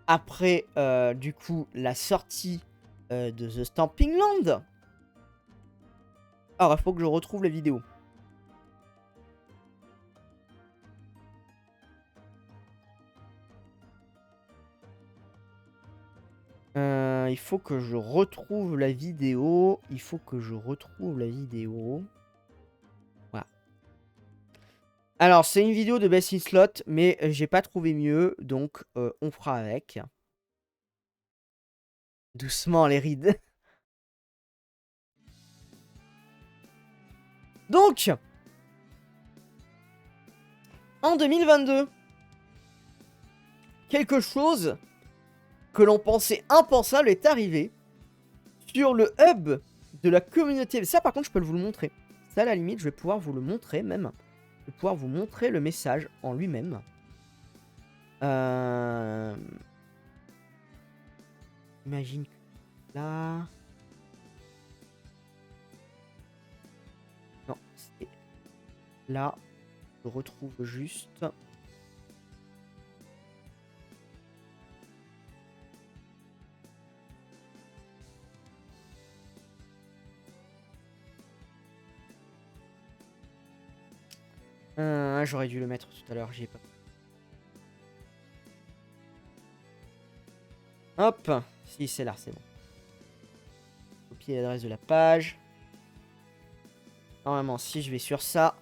après du coup la sortie de The Stamping Land. Alors il faut que je retrouve la vidéo. Il faut que je retrouve la vidéo. Voilà. Alors, c'est une vidéo de Best in Slot, mais j'ai pas trouvé mieux, donc on fera avec. Doucement, les rides. Donc, en 2022, quelque chose que l'on pensait impensable est arrivé sur le hub de la communauté. Ça, par contre, je peux vous le montrer. Ça, à la limite, je vais pouvoir vous le montrer même. Je vais pouvoir vous montrer le message en lui-même. Imagine que là... Non, c'est là. Je retrouve juste... J'aurais dû le mettre tout à l'heure, j'y ai pas. Hop, si c'est là, c'est bon. Copier l'adresse de la page. Normalement, si je vais sur ça,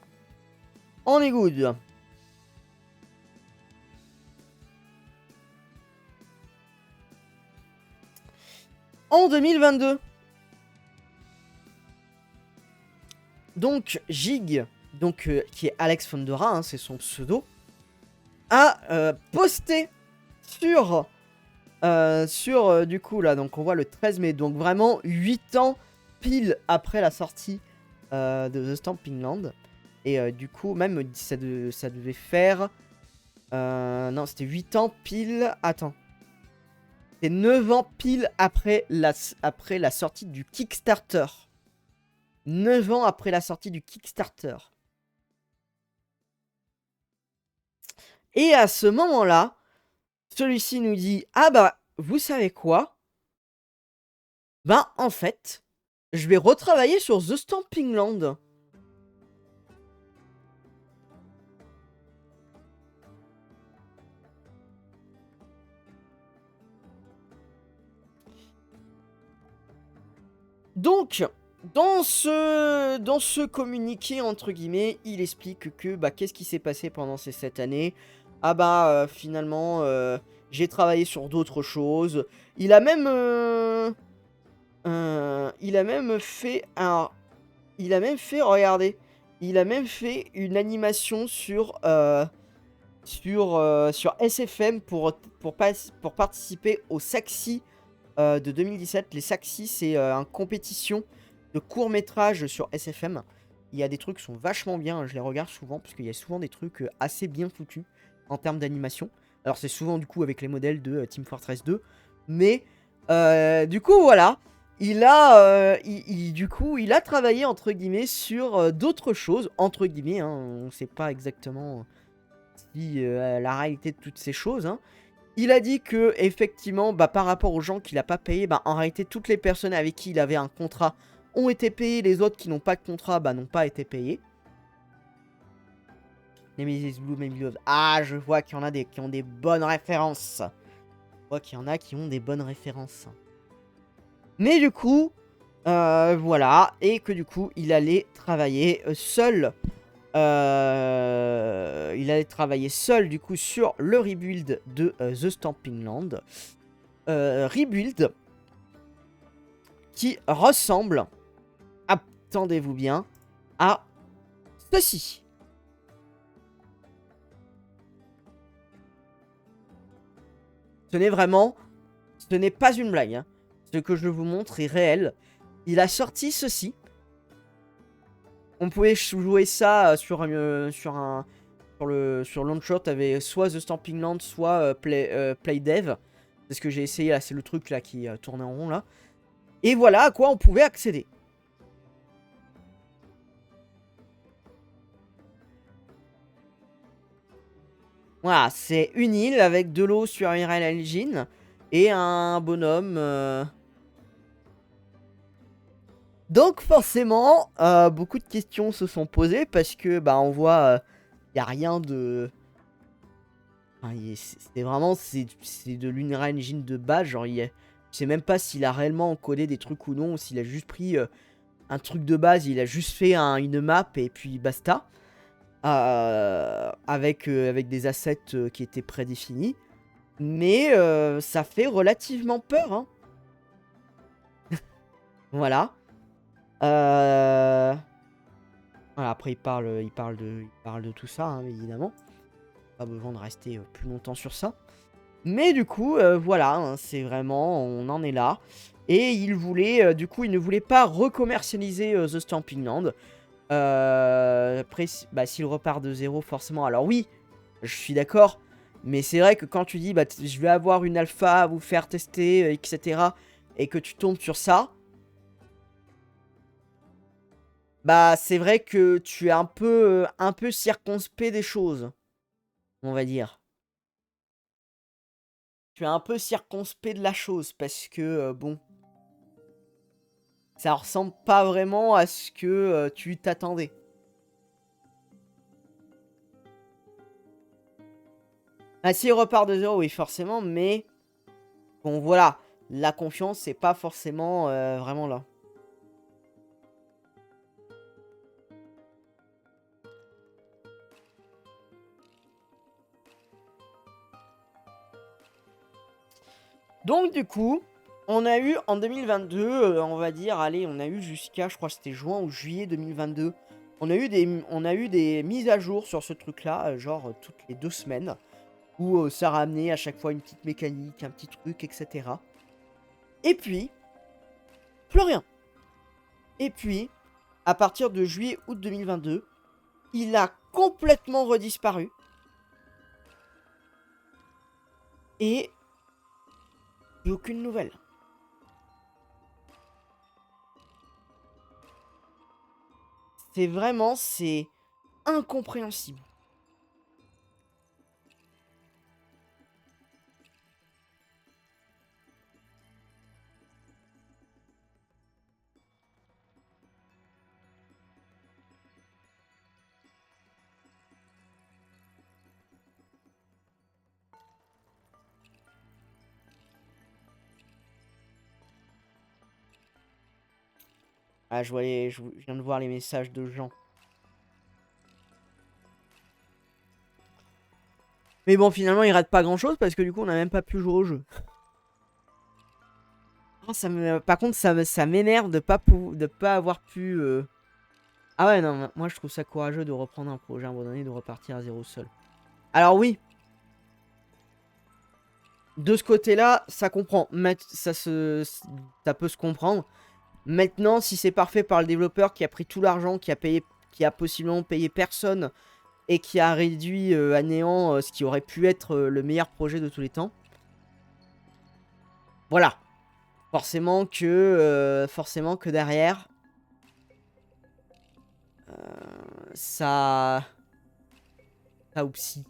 on est good. En 2022, donc Gig, donc qui est Alex Fondora, hein, c'est son pseudo, a posté sur du coup là, donc on voit le 13 mai, donc vraiment 8 ans pile après la sortie de The Stamping Land. Et du coup, même ça devait faire... non, c'était 8 ans pile... Attends. C'est 9 ans pile après la sortie du Kickstarter. 9 ans après la sortie du Kickstarter. Et à ce moment-là, celui-ci nous dit, ah bah, vous savez quoi? Ben, en fait, je vais retravailler sur The Stamping Land. Donc, dans ce communiqué, entre guillemets, il explique que, bah, qu'est-ce qui s'est passé pendant ces 7 années. Ah bah, finalement, j'ai travaillé sur d'autres choses. Il a même fait regardez, il a même fait une animation sur SFM pour participer au Saxi de 2017. Les Saxi, c'est une compétition de court-métrage sur SFM. Il y a des trucs qui sont vachement bien, je les regarde souvent, parce qu'il y a souvent des trucs assez bien foutus en termes d'animation. Alors c'est souvent du coup avec les modèles de Team Fortress 2, mais du coup voilà, il a travaillé entre guillemets sur d'autres choses, entre guillemets, hein, on sait pas exactement si la réalité de toutes ces choses, hein. Il a dit que effectivement, bah, par rapport aux gens qu'il n'a pas payé, bah, en réalité toutes les personnes avec qui il avait un contrat ont été payées, les autres qui n'ont pas de contrat, bah, n'ont pas été payés. Nemesis Blue, Maybe Love. Ah, je vois qu'il y en a qui ont des bonnes références. vois qu'il y en a qui ont des bonnes références. Mais du coup, voilà. Et que du coup, il allait travailler seul. Il allait travailler seul du coup sur le rebuild de The Stamping Land. Rebuild qui ressemble, attendez-vous bien, à ceci. Ce n'est pas une blague. Hein. Ce que je vous montre est réel. Il a sorti ceci. On pouvait jouer ça sur Launcher. T'avais soit The Stamping Land, soit Play Dev. C'est ce que j'ai essayé là. C'est le truc là qui tournait en rond là. Et voilà à quoi on pouvait accéder. Voilà, c'est une île avec de l'eau sur Unreal Engine et un bonhomme. Donc forcément, beaucoup de questions se sont posées parce que bah on voit, il y a rien de. Enfin, c'est vraiment c'est de l'Unreal Engine de base, genre je sais même pas s'il a réellement encodé des trucs ou non, ou s'il a juste pris un truc de base, il a juste fait une map et puis basta. Avec des assets qui étaient prédéfinis. Mais ça fait relativement peur. Hein. Voilà. Voilà. Après, il parle de tout ça, hein, évidemment. Pas besoin de rester plus longtemps sur ça. Mais du coup, voilà, hein, c'est vraiment, on en est là. Et il voulait, du coup, il ne voulait pas recommercialiser The Stamping Land. Après, bah, s'il repart de zéro, forcément. Alors oui, je suis d'accord. Mais c'est vrai que quand tu dis, bah, je vais avoir une alpha à vous faire tester, etc. Et que tu tombes sur ça. Bah, c'est vrai que tu es un peu circonspect des choses. On va dire. Tu es un peu circonspect de la chose. Parce que, bon. Ça ressemble pas vraiment à ce que tu t'attendais. Ah, s'il repart de zéro, oui, forcément, mais... Bon, voilà. La confiance, c'est pas forcément vraiment là. Donc, du coup, on a eu en 2022, on va dire, allez, on a eu jusqu'à, je crois que c'était juin ou juillet 2022. On a eu des mises à jour sur ce truc-là, genre toutes les 2 semaines. Où ça ramenait à chaque fois une petite mécanique, un petit truc, etc. Et puis, plus rien. Et puis, à partir de juillet-août 2022, il a complètement redisparu. Et plus aucune nouvelle. C'est incompréhensible. Ah, je viens de voir les messages de gens. Mais bon, finalement, il rate pas grand-chose parce que du coup, on n'a même pas pu jouer au jeu. Oh, par contre, ça m'énerve de pas avoir pu... Ah ouais, non, moi je trouve ça courageux de reprendre un projet abandonné et de repartir à zéro seul. Alors oui, de ce côté-là, ça comprend. Ça peut se comprendre. Maintenant, si c'est parfait par le développeur qui a pris tout l'argent, qui a possiblement payé personne et qui a réduit à néant ce qui aurait pu être le meilleur projet de tous les temps. Voilà. Forcément que derrière, ça oupsie.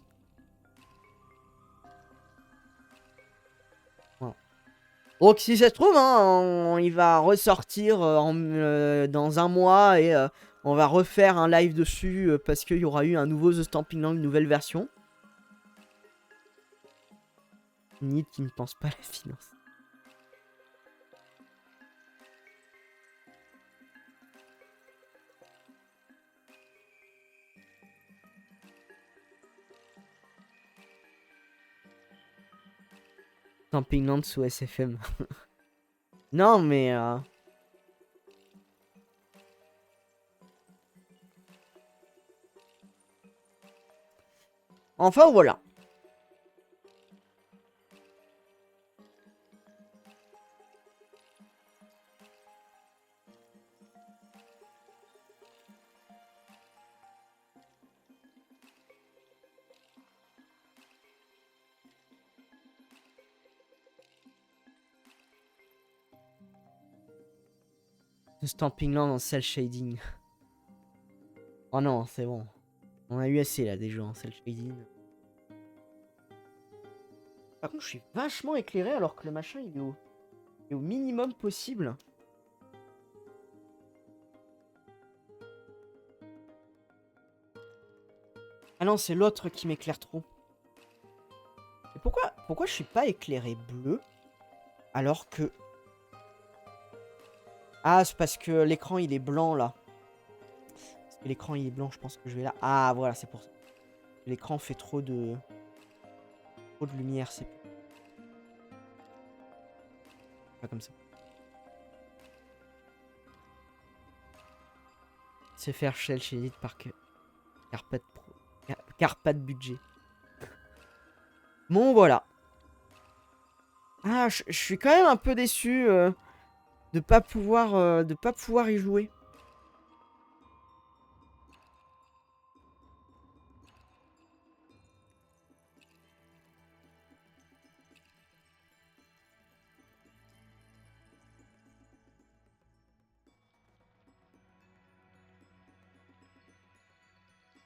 Voilà. Donc si ça se trouve, hein, il va ressortir dans un mois et on va refaire un live dessus parce qu'il y aura eu un nouveau The Stamping Land, une nouvelle version. Nid qui ne pense pas à la finance. Campingland sous SFM. Non, mais... Enfin, voilà. The Stamping Land en cel shading. Oh non, c'est bon. On a eu assez là déjà en cel shading. Par contre, je suis vachement éclairé alors que le machin il est au minimum possible. Ah non, c'est l'autre qui m'éclaire trop. Et pourquoi je suis pas éclairé bleu alors que... Ah, c'est parce que l'écran il est blanc là. Parce que l'écran il est blanc, je pense que je vais là. Ah, voilà, c'est pour ça. L'écran fait trop de lumière, c'est pas comme ça. C'est faire shell shaded par Carpet Pro. Car pas de budget. Bon, voilà. Ah, je suis quand même un peu déçu de pas pouvoir y jouer.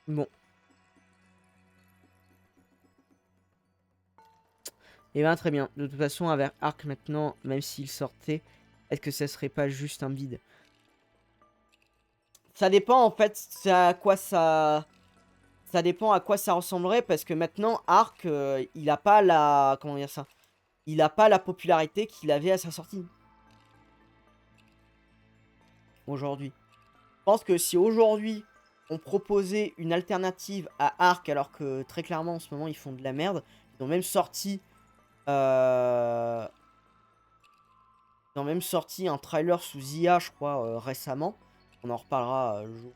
Bon. Et ben très bien. De toute façon, avec Arc maintenant, même s'il sortait, est-ce que ça serait pas juste un bide? Ça dépend en fait, c'est à quoi ça... Ça dépend à quoi ça ressemblerait parce que maintenant, Arc, il a pas la... Comment dire ça? Il a pas la popularité qu'il avait à sa sortie. Aujourd'hui. Je pense que si aujourd'hui, on proposait une alternative à Arc, alors que très clairement, en ce moment, ils font de la merde. Ils ont même sorti... Ils ont même sorti un trailer sous IA, je crois, récemment. On en reparlera le jour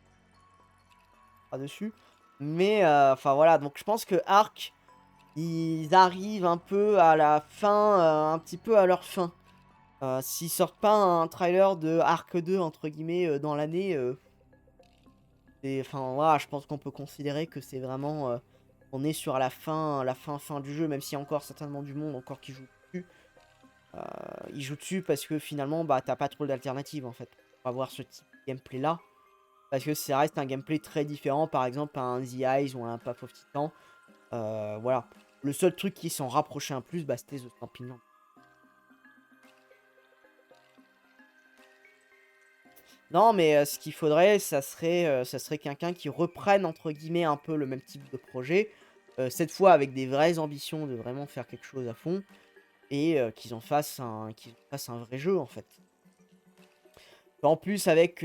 dessus. Mais, enfin voilà, donc je pense que Arc, ils arrivent un peu à la fin, un petit peu à leur fin. S'ils sortent pas un trailer de Arc 2, entre guillemets, dans l'année, enfin voilà, je pense qu'on peut considérer que c'est vraiment... on est sur la fin du jeu, même s'il y a encore certainement du monde encore qui joue dessus. Ils jouent dessus parce que finalement, bah, t'as pas trop d'alternatives en fait pour avoir ce type de gameplay là. Parce que ça reste un gameplay très différent, par exemple, à un The Eyes ou à un Path of Titan. Voilà. Le seul truc qui s'en rapprochait un plus, bah, c'était The Stamping Land. Non, mais ce qu'il faudrait, ça serait quelqu'un qui reprenne, entre guillemets, un peu le même type de projet. Cette fois avec des vraies ambitions de vraiment faire quelque chose à fond. Et qu'ils en fassent un vrai jeu, en fait. En plus, avec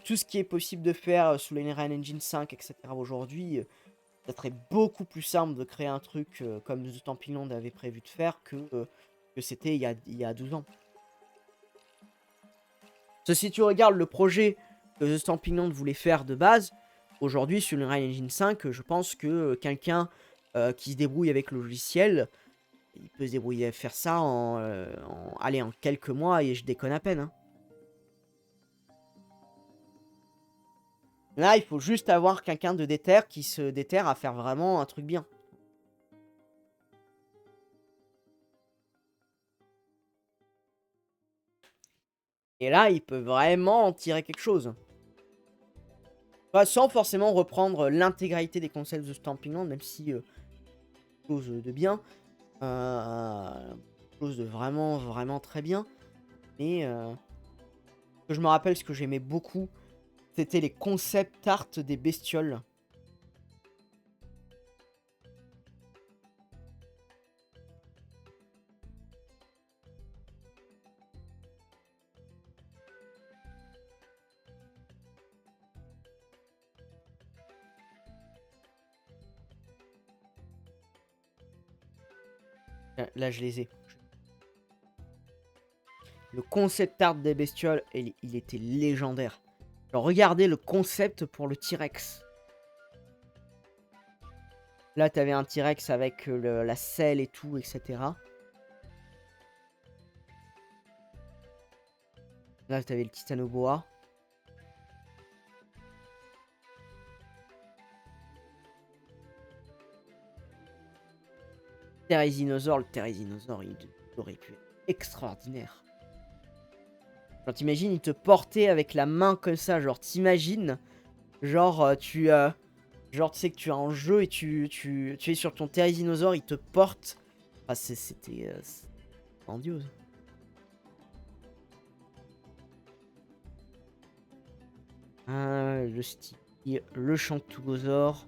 tout ce qui est possible de faire sous l'Unreal Engine 5, etc. aujourd'hui, ça serait beaucoup plus simple de créer un truc comme The Stamping Land avait prévu de faire que c'était il y a 12 ans. Si tu regardes le projet que The Stamping Land voulait faire de base, aujourd'hui sur l'Unreal Engine 5, je pense que quelqu'un qui se débrouille avec le logiciel, il peut se débrouiller à faire ça allez, en quelques mois, et je déconne à peine. Hein. Là, il faut juste avoir quelqu'un de déter qui se déterre à faire vraiment un truc bien. Et là, il peut vraiment en tirer quelque chose. Sans forcément reprendre l'intégralité des concepts de Stamping Land, même si chose de bien. Chose de vraiment, vraiment très bien. Mais ce que je me rappelle, ce que j'aimais beaucoup, c'était les concept art des bestioles. Là, je les ai. Le concept art des bestioles, il était légendaire. Alors, regardez le concept pour le T-Rex. Là, t'avais un T-Rex avec la selle et tout, etc. Là, t'avais le Titanoboa. Therizinosaure, le Therizinosaure, il aurait pu être extraordinaire. Genre, t'imagines, il te portait avec la main comme ça. Genre, t'imagines, genre, genre, tu sais que tu es en jeu et tu es sur ton Therizinosaure, il te porte. Ah, c'était grandiose. Le Sticky, le Chantugosaure.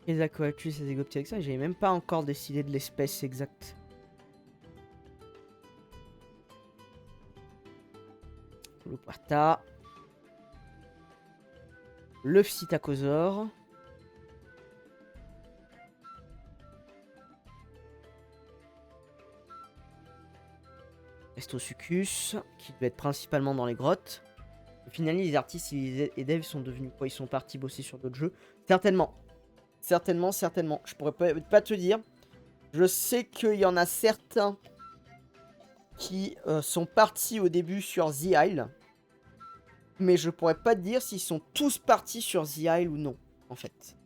Les Aquatus et les Zygopteryx, j'avais même pas encore décidé de l'espèce exacte. Le Puerta. Le Psittacosaure. Estosuchus, qui devait être principalement dans les grottes. Au final, les artistes et les devs sont devenus quoi? Ils sont partis bosser sur d'autres jeux. Certainement. Certainement. Je pourrais pas te dire. Je sais qu'il y en a certains qui sont partis au début sur The Isle. Mais je pourrais pas te dire s'ils sont tous partis sur The Isle ou non, en fait.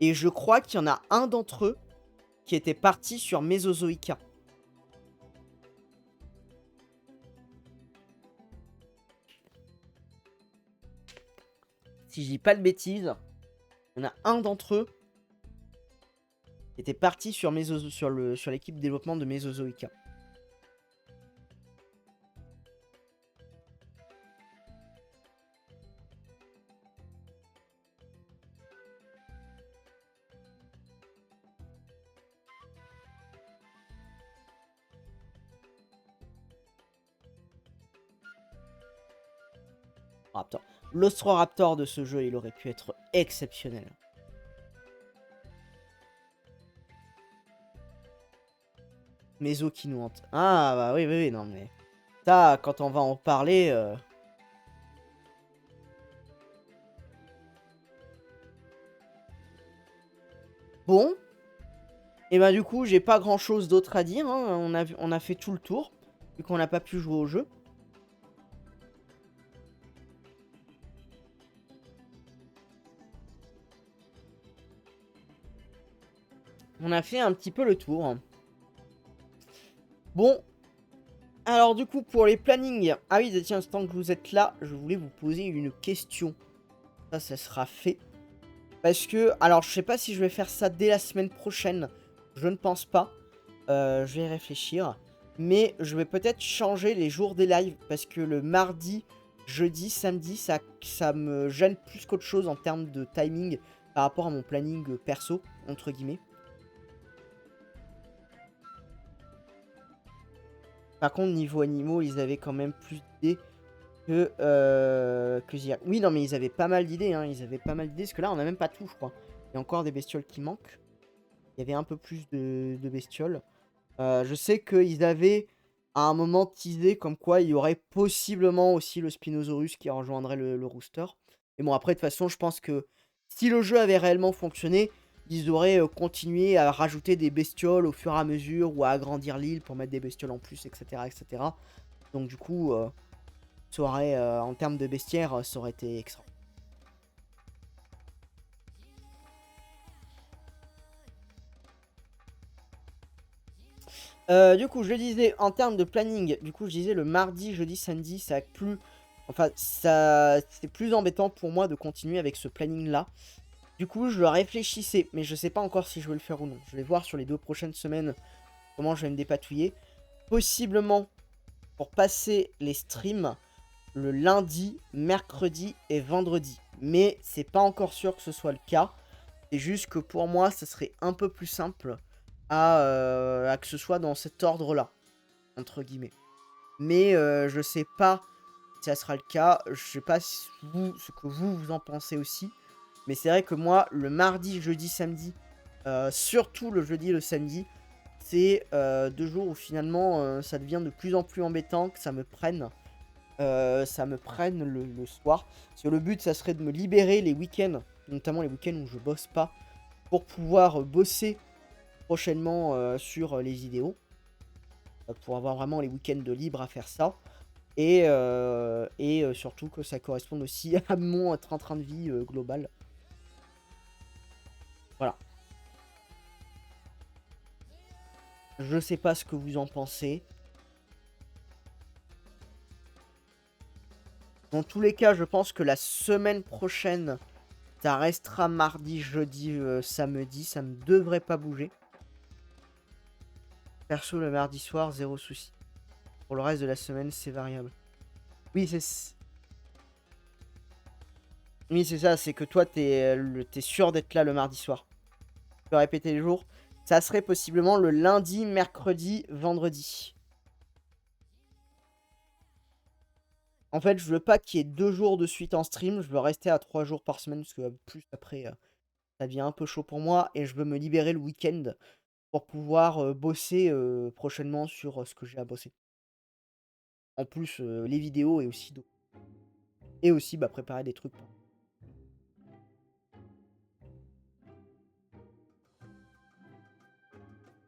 Et je crois qu'il y en a un d'entre eux qui était parti sur Mesozoica. Si je dis pas de bêtises, il y en a un d'entre eux qui était parti sur l'équipe de développement de Mesozoica. Raptor. L'Ostroraptor de ce jeu, il aurait pu être exceptionnel. Méso qui nous hante. Ah bah oui, non mais... Ça, quand on va en parler... Bon. Et bah du coup, j'ai pas grand chose d'autre à dire. Hein. On a fait tout le tour. Vu qu'on n'a pas pu jouer au jeu. On a fait un petit peu le tour. Bon. Alors du coup, pour les plannings... Ah oui, tiens, tant que vous êtes là, je voulais vous poser une question. Ça sera fait. Parce que... Alors, je sais pas si je vais faire ça dès la semaine prochaine. Je ne pense pas. Je vais y réfléchir. Mais je vais peut-être changer les jours des lives. Parce que le mardi, jeudi, samedi, ça me gêne plus qu'autre chose en termes de timing par rapport à mon planning perso, entre guillemets. Par contre, niveau animaux, ils avaient quand même plus d'idées que Zia. Oui, non, mais ils avaient pas mal d'idées. Hein. Ils avaient pas mal d'idées. Parce que là, on n'a même pas tout, je crois. Il y a encore des bestioles qui manquent. Il y avait un peu plus de bestioles. Je sais qu'ils avaient à un moment teasé comme quoi il y aurait possiblement aussi le Spinosaurus qui rejoindrait le rooster. Et bon, après, de toute façon, je pense que si le jeu avait réellement fonctionné, ils auraient continué à rajouter des bestioles au fur et à mesure ou à agrandir l'île pour mettre des bestioles en plus, etc. etc. Donc, du coup, ça aurait, en termes de bestiaire, ça aurait été extra. Du coup, je disais, en termes de planning, du coup, je disais le mardi, jeudi, samedi, ça plus... Enfin, c'est plus embêtant pour moi de continuer avec ce planning-là. Du coup, je le réfléchissais, mais je sais pas encore si je vais le faire ou non. Je vais voir sur les 2 prochaines semaines comment je vais me dépatouiller. Possiblement, pour passer les streams, le lundi, mercredi et vendredi. Mais c'est pas encore sûr que ce soit le cas. C'est juste que pour moi, ça serait un peu plus simple à que ce soit dans cet ordre-là, entre guillemets. Mais je sais pas ça sera le cas. Je sais pas ce que vous en pensez aussi. Mais c'est vrai que moi, le mardi, jeudi, samedi, surtout le jeudi et le samedi, c'est 2 jours où finalement ça devient de plus en plus embêtant que ça me prenne. Le soir. Parce que le but, ça serait de me libérer les week-ends, notamment les week-ends où je bosse pas, pour pouvoir bosser prochainement sur les vidéos. Pour avoir vraiment les week-ends de libre à faire ça. Et surtout que ça corresponde aussi à mon train-train de vie global. Voilà. Je sais pas ce que vous en pensez. Dans tous les cas, je pense que la semaine prochaine, ça restera mardi, jeudi, samedi. Ça ne devrait pas bouger. Perso, le mardi soir, zéro souci. Pour le reste de la semaine, c'est variable. Oui, c'est ça. C'est que toi, t'es sûr d'être là le mardi soir. Tu peux répéter les jours. Ça serait possiblement le lundi, mercredi, vendredi. En fait, je veux pas qu'il y ait 2 jours de suite en stream. Je veux rester à 3 jours par semaine. Parce que plus après, ça devient un peu chaud pour moi. Et je veux me libérer le week-end pour pouvoir bosser prochainement sur ce que j'ai à bosser. En plus, les vidéos et aussi bah, préparer des trucs.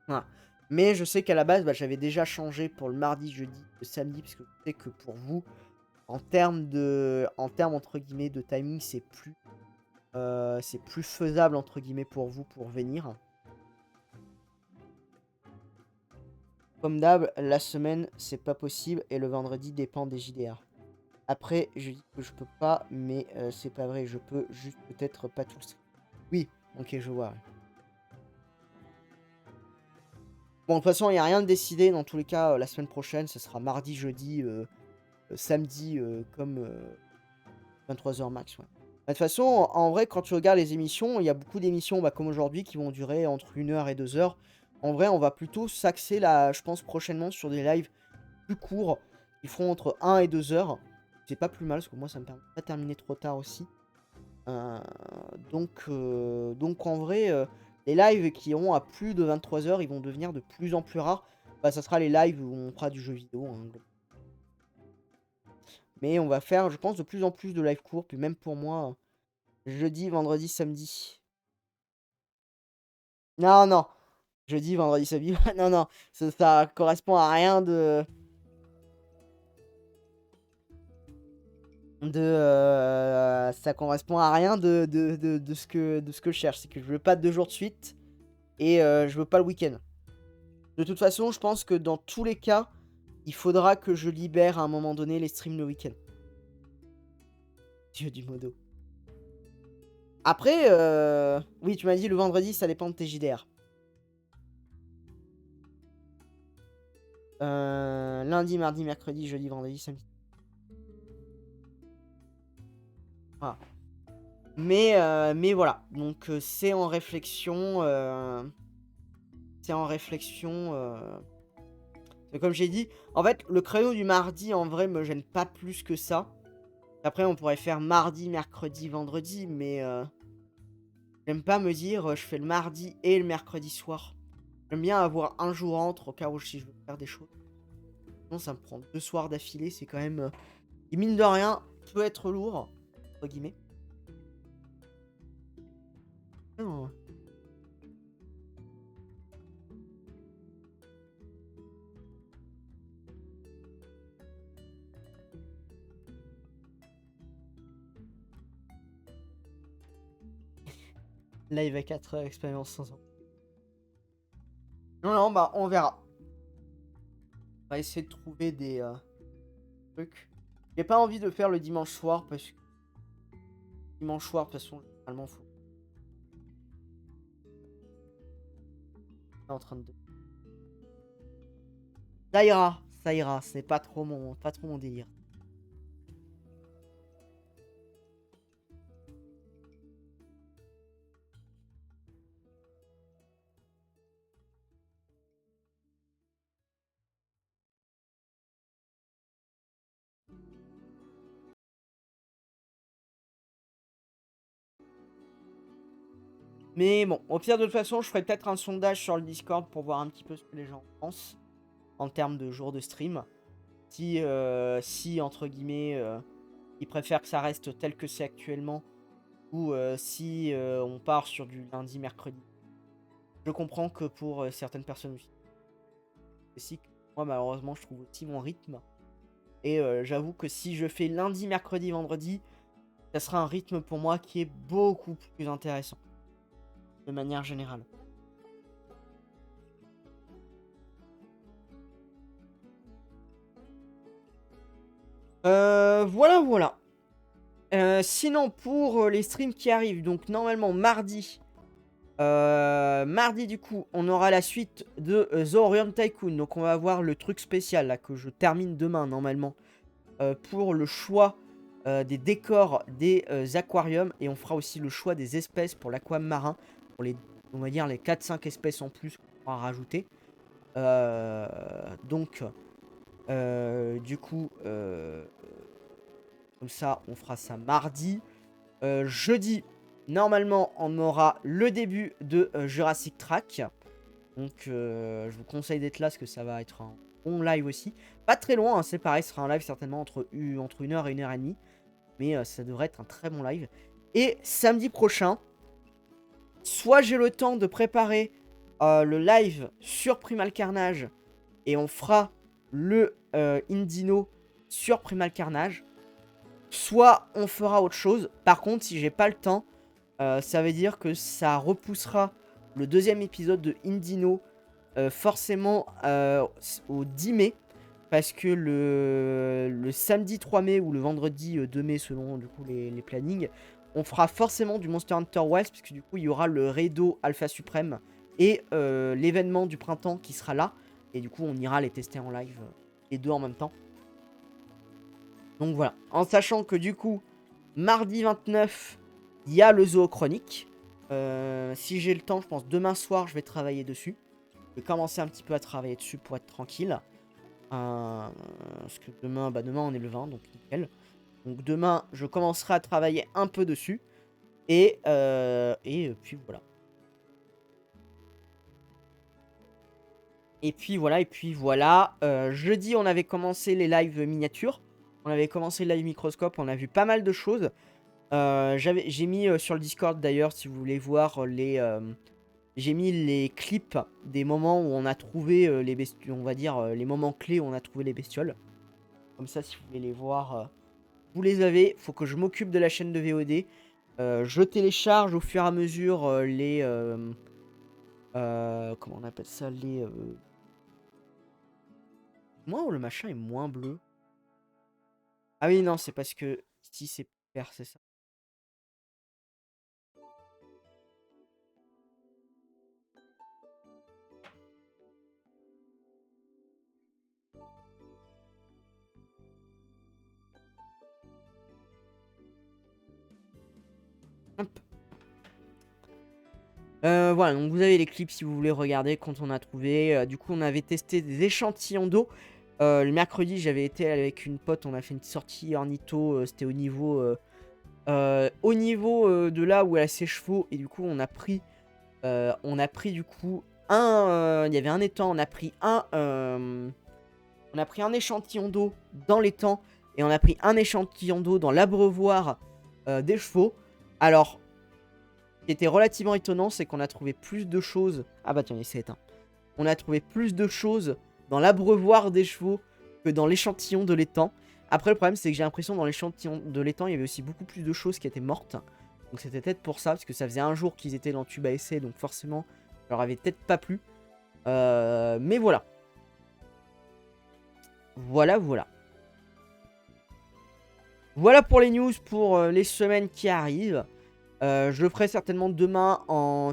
Voilà. Mais je sais qu'à la base, bah, j'avais déjà changé pour le mardi, jeudi, le samedi, parce que je sais que pour vous, en termes entre guillemets de timing, c'est plus faisable entre guillemets pour vous pour venir. Comme d'hab, la semaine, c'est pas possible et le vendredi dépend des JDR. Après, je dis que je peux pas, mais c'est pas vrai, je peux juste peut-être pas tous. Oui, ok, je vois. Bon, de toute façon, il n'y a rien de décidé. Dans tous les cas, la semaine prochaine, ce sera mardi, jeudi, samedi, comme 23h max. Ouais. Bah, de toute façon, en vrai, quand tu regardes les émissions, il y a beaucoup d'émissions bah, comme aujourd'hui qui vont durer entre 1 heure et 2 heures. En vrai, on va plutôt s'axer là, je pense, prochainement sur des lives plus courts qui feront entre 1 et 2 heures. C'est pas plus mal parce que moi, ça me permet de pas terminer trop tard aussi. Donc en vrai, les lives qui iront à plus de 23 heures, ils vont devenir de plus en plus rares. Bah, ça sera les lives où on fera du jeu vidéo. Hein. Mais on va faire, je pense, de plus en plus de lives courts. Puis même pour moi, jeudi, vendredi, samedi. Non, non. Jeudi, vendredi, samedi. Non, non. Ça correspond à rien ça correspond à rien de ce que je cherche. C'est que je veux pas 2 jours de suite. Et je veux pas le week-end. De toute façon, je pense que dans tous les cas, il faudra que je libère à un moment donné les streams le week-end. Dieu du modo. Après, oui, tu m'as dit le vendredi, ça dépend de tes JDR. Lundi, mardi, mercredi, jeudi, vendredi, samedi. Voilà. Mais voilà. Donc, c'est en réflexion. C'est en réflexion. Comme j'ai dit, en fait, le créneau du mardi, en vrai, me gêne pas plus que ça. Après, on pourrait faire mardi, mercredi, vendredi, mais j'aime pas me dire je fais le mardi et le mercredi soir. J'aime bien avoir un jour entre au cas où si je veux faire des choses. Sinon, ça me prend 2 soirs d'affilée, c'est quand même. Et mine de rien, peut être lourd, entre guillemets. Non. Live à 4 heures, expérience 500. Non, non, bah on verra. On va essayer de trouver des trucs. J'ai pas envie de faire le dimanche soir parce que dimanche soir, de toute façon, généralement, faut. En train de. Ça ira. C'est pas trop mon délire. Mais bon, au pire, de toute façon, je ferai peut-être un sondage sur le Discord pour voir un petit peu ce que les gens pensent en termes de jours de stream. Si entre guillemets, ils préfèrent que ça reste tel que c'est actuellement, ou si on part sur du lundi, mercredi. Je comprends que pour certaines personnes aussi, moi malheureusement, je trouve aussi mon rythme. Et j'avoue que si je fais lundi, mercredi, vendredi, ça sera un rythme pour moi qui est beaucoup plus intéressant. De manière générale. Voilà. Sinon, pour les streams qui arrivent, donc normalement mardi. Mardi, du coup, on aura la suite de The Orion Tycoon. Donc, on va avoir le truc spécial là que je termine demain normalement pour le choix des décors des aquariums. Et on fera aussi le choix des espèces pour l'aquarium marin. Pour les, on va dire, les 4-5 espèces en plus qu'on pourra rajouter. Donc, du coup, comme ça, on fera ça mardi. Jeudi, normalement, on aura le début de Jurassic Track. Donc, je vous conseille d'être là parce que ça va être un bon live aussi. Pas très loin, hein, c'est pareil, ce sera un live certainement entre 1h et 1h30. Mais ça devrait être un très bon live. Et samedi prochain, soit j'ai le temps de préparer le live sur Primal Carnage et on fera le Indino sur Primal Carnage, soit on fera autre chose. Par contre, si j'ai pas le temps, ça veut dire que ça repoussera le deuxième épisode de Indino forcément au 10 mai. Parce que le samedi 3 mai ou le vendredi 2 mai, selon du coup les plannings, on fera forcément du Monster Hunter Wilds. Parce que du coup, il y aura le Raido Alpha Suprême et l'événement du printemps qui sera là. Et du coup, on ira les tester en live, les deux en même temps. Donc voilà. En sachant que du coup, mardi 29, il y a le Zoochronique. Si j'ai le temps, je pense demain soir, je vais travailler dessus. Je vais commencer un petit peu à travailler dessus pour être tranquille. Parce que demain, demain on est le 20, donc nickel. Donc demain, je commencerai à travailler un peu dessus. Et puis voilà. Et puis voilà. Jeudi, on avait commencé les lives miniatures. On avait commencé le live microscope. On a vu pas mal de choses. J'ai mis sur le Discord d'ailleurs, si vous voulez voir les... j'ai mis les clips des moments où on a trouvé les bestioles. On va dire les moments clés où on a trouvé les bestioles. Comme ça, si vous voulez les voir, vous les avez. Faut que je m'occupe de la chaîne de VOD. Je télécharge au fur et à mesure les... comment on appelle ça, les... Moi, le machin est moins bleu. Ah oui, non, c'est parce que ici, c'est vert, c'est ça. Hop. Voilà, donc vous avez les clips si vous voulez regarder quand on a trouvé. Du coup, on avait testé des échantillons d'eau. Le mercredi, j'avais été avec une pote, on a fait une sortie ornitho. C'était au niveau, de là où elle a ses chevaux. Et du coup, on a pris du coup il y avait un étang. On a pris un échantillon d'eau dans l'étang et on a pris un échantillon d'eau dans l'abreuvoir des chevaux. Alors, ce qui était relativement étonnant, c'est qu'on a trouvé plus de choses. Ah bah tiens, il s'est éteint. On a trouvé plus de choses dans l'abreuvoir des chevaux que dans l'échantillon de l'étang. Après, le problème, c'est que j'ai l'impression dans l'échantillon de l'étang, il y avait aussi beaucoup plus de choses qui étaient mortes. Donc c'était peut-être pour ça, parce que ça faisait un jour qu'ils étaient dans le tube à essai, donc forcément, ça leur avait peut-être pas plu. Mais voilà. Voilà. Voilà pour les news pour les semaines qui arrivent. Je le ferai certainement demain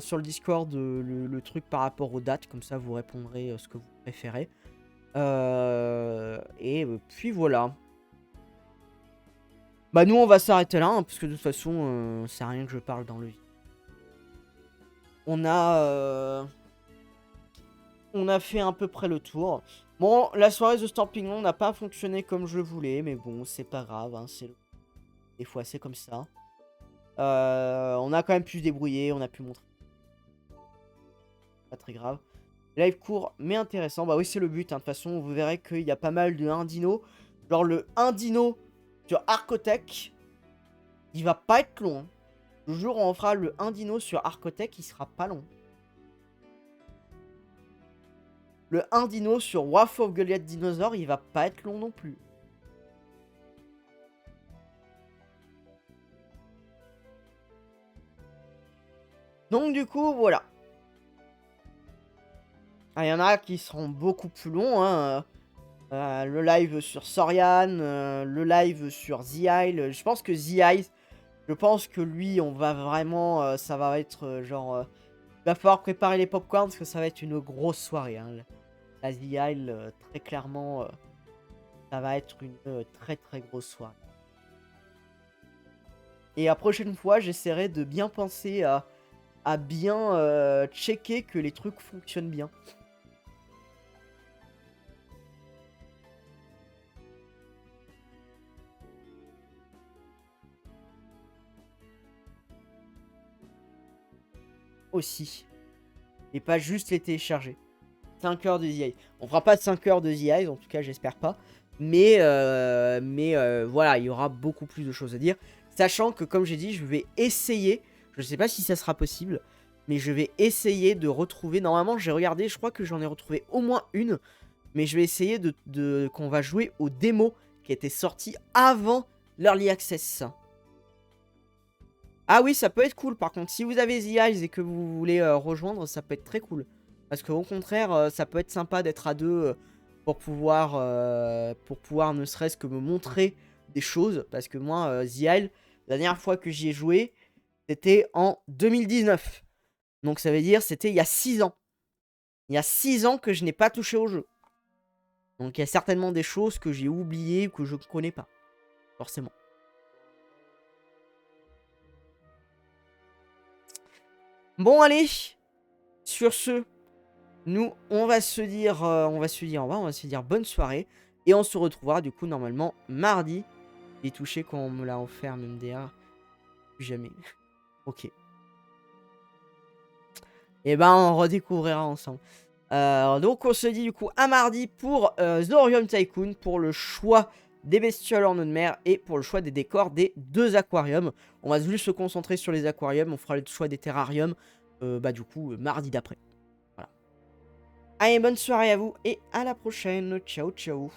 sur le Discord, le truc par rapport aux dates. Comme ça, vous répondrez ce que vous préférez. Et puis voilà. Bah nous, on va s'arrêter là, hein, parce que de toute façon, c'est rien que je parle dans le vide. On a fait à peu près le tour. Bon, la soirée de Stamping n'a pas fonctionné comme je voulais, mais bon, c'est pas grave. Hein, des fois, c'est comme ça. On a quand même pu se débrouiller, on a pu montrer pas très grave. Live court, mais intéressant. Bah oui, c'est le but. Hein. De toute façon, vous verrez qu'il y a pas mal de 1 dino. Genre le 1 dino sur Arcotech, il va pas être long. Hein. Le jour où on fera le 1 dino sur Arcotech, il sera pas long. Le 1 dino sur Wrath of Goliath Dinosaur, il va pas être long non plus. Donc du coup, voilà. Il y en a qui seront beaucoup plus longs. Hein. Le live sur Sorian, le live sur The Isle. Je pense que The Isle, je pense que lui, on va vraiment... ça va être genre... il va falloir préparer les popcorns parce que ça va être une grosse soirée. Hein. La The Isle, très clairement, ça va être une très très grosse soirée. Et la prochaine fois, j'essaierai de bien penser à bien checker que les trucs fonctionnent bien. Aussi. Et pas juste les télécharger. 5 heures de The Eyes. On fera pas 5 heures de The Eyes, en tout cas j'espère pas. Mais voilà, il y aura beaucoup plus de choses à dire. Sachant que comme j'ai dit, je vais essayer, je sais pas si ça sera possible, mais je vais essayer de retrouver, normalement j'ai regardé, je crois que j'en ai retrouvé au moins une, mais je vais essayer qu'on va jouer aux démos qui étaient sorties avant l'Early Access. Ah oui, ça peut être cool par contre, si vous avez The Eyes et que vous voulez rejoindre, ça peut être très cool. Parce qu'au contraire, ça peut être sympa d'être à deux pour pouvoir ne serait-ce que me montrer des choses. Parce que moi, The Isle, la dernière fois que j'y ai joué, c'était en 2019. Donc ça veut dire c'était il y a 6 ans. Il y a 6 ans que je n'ai pas touché au jeu. Donc il y a certainement des choses que j'ai oubliées ou que je ne connais pas. Forcément. Bon allez, sur ce... Nous, on va se dire au revoir, on va se dire bonne soirée. Et on se retrouvera du coup normalement mardi. J'ai touché quand on me l'a offert, même MDR. Plus jamais. Ok. Et ben on redécouvrira ensemble. Donc on se dit du coup à mardi pour Zorium Tycoon, pour le choix des bestioles en eau de mer et pour le choix des décors des 2 aquariums. On va juste se concentrer sur les aquariums, on fera le choix des terrariums bah du coup mardi d'après. Allez, bonne soirée à vous et à la prochaine. Ciao, ciao.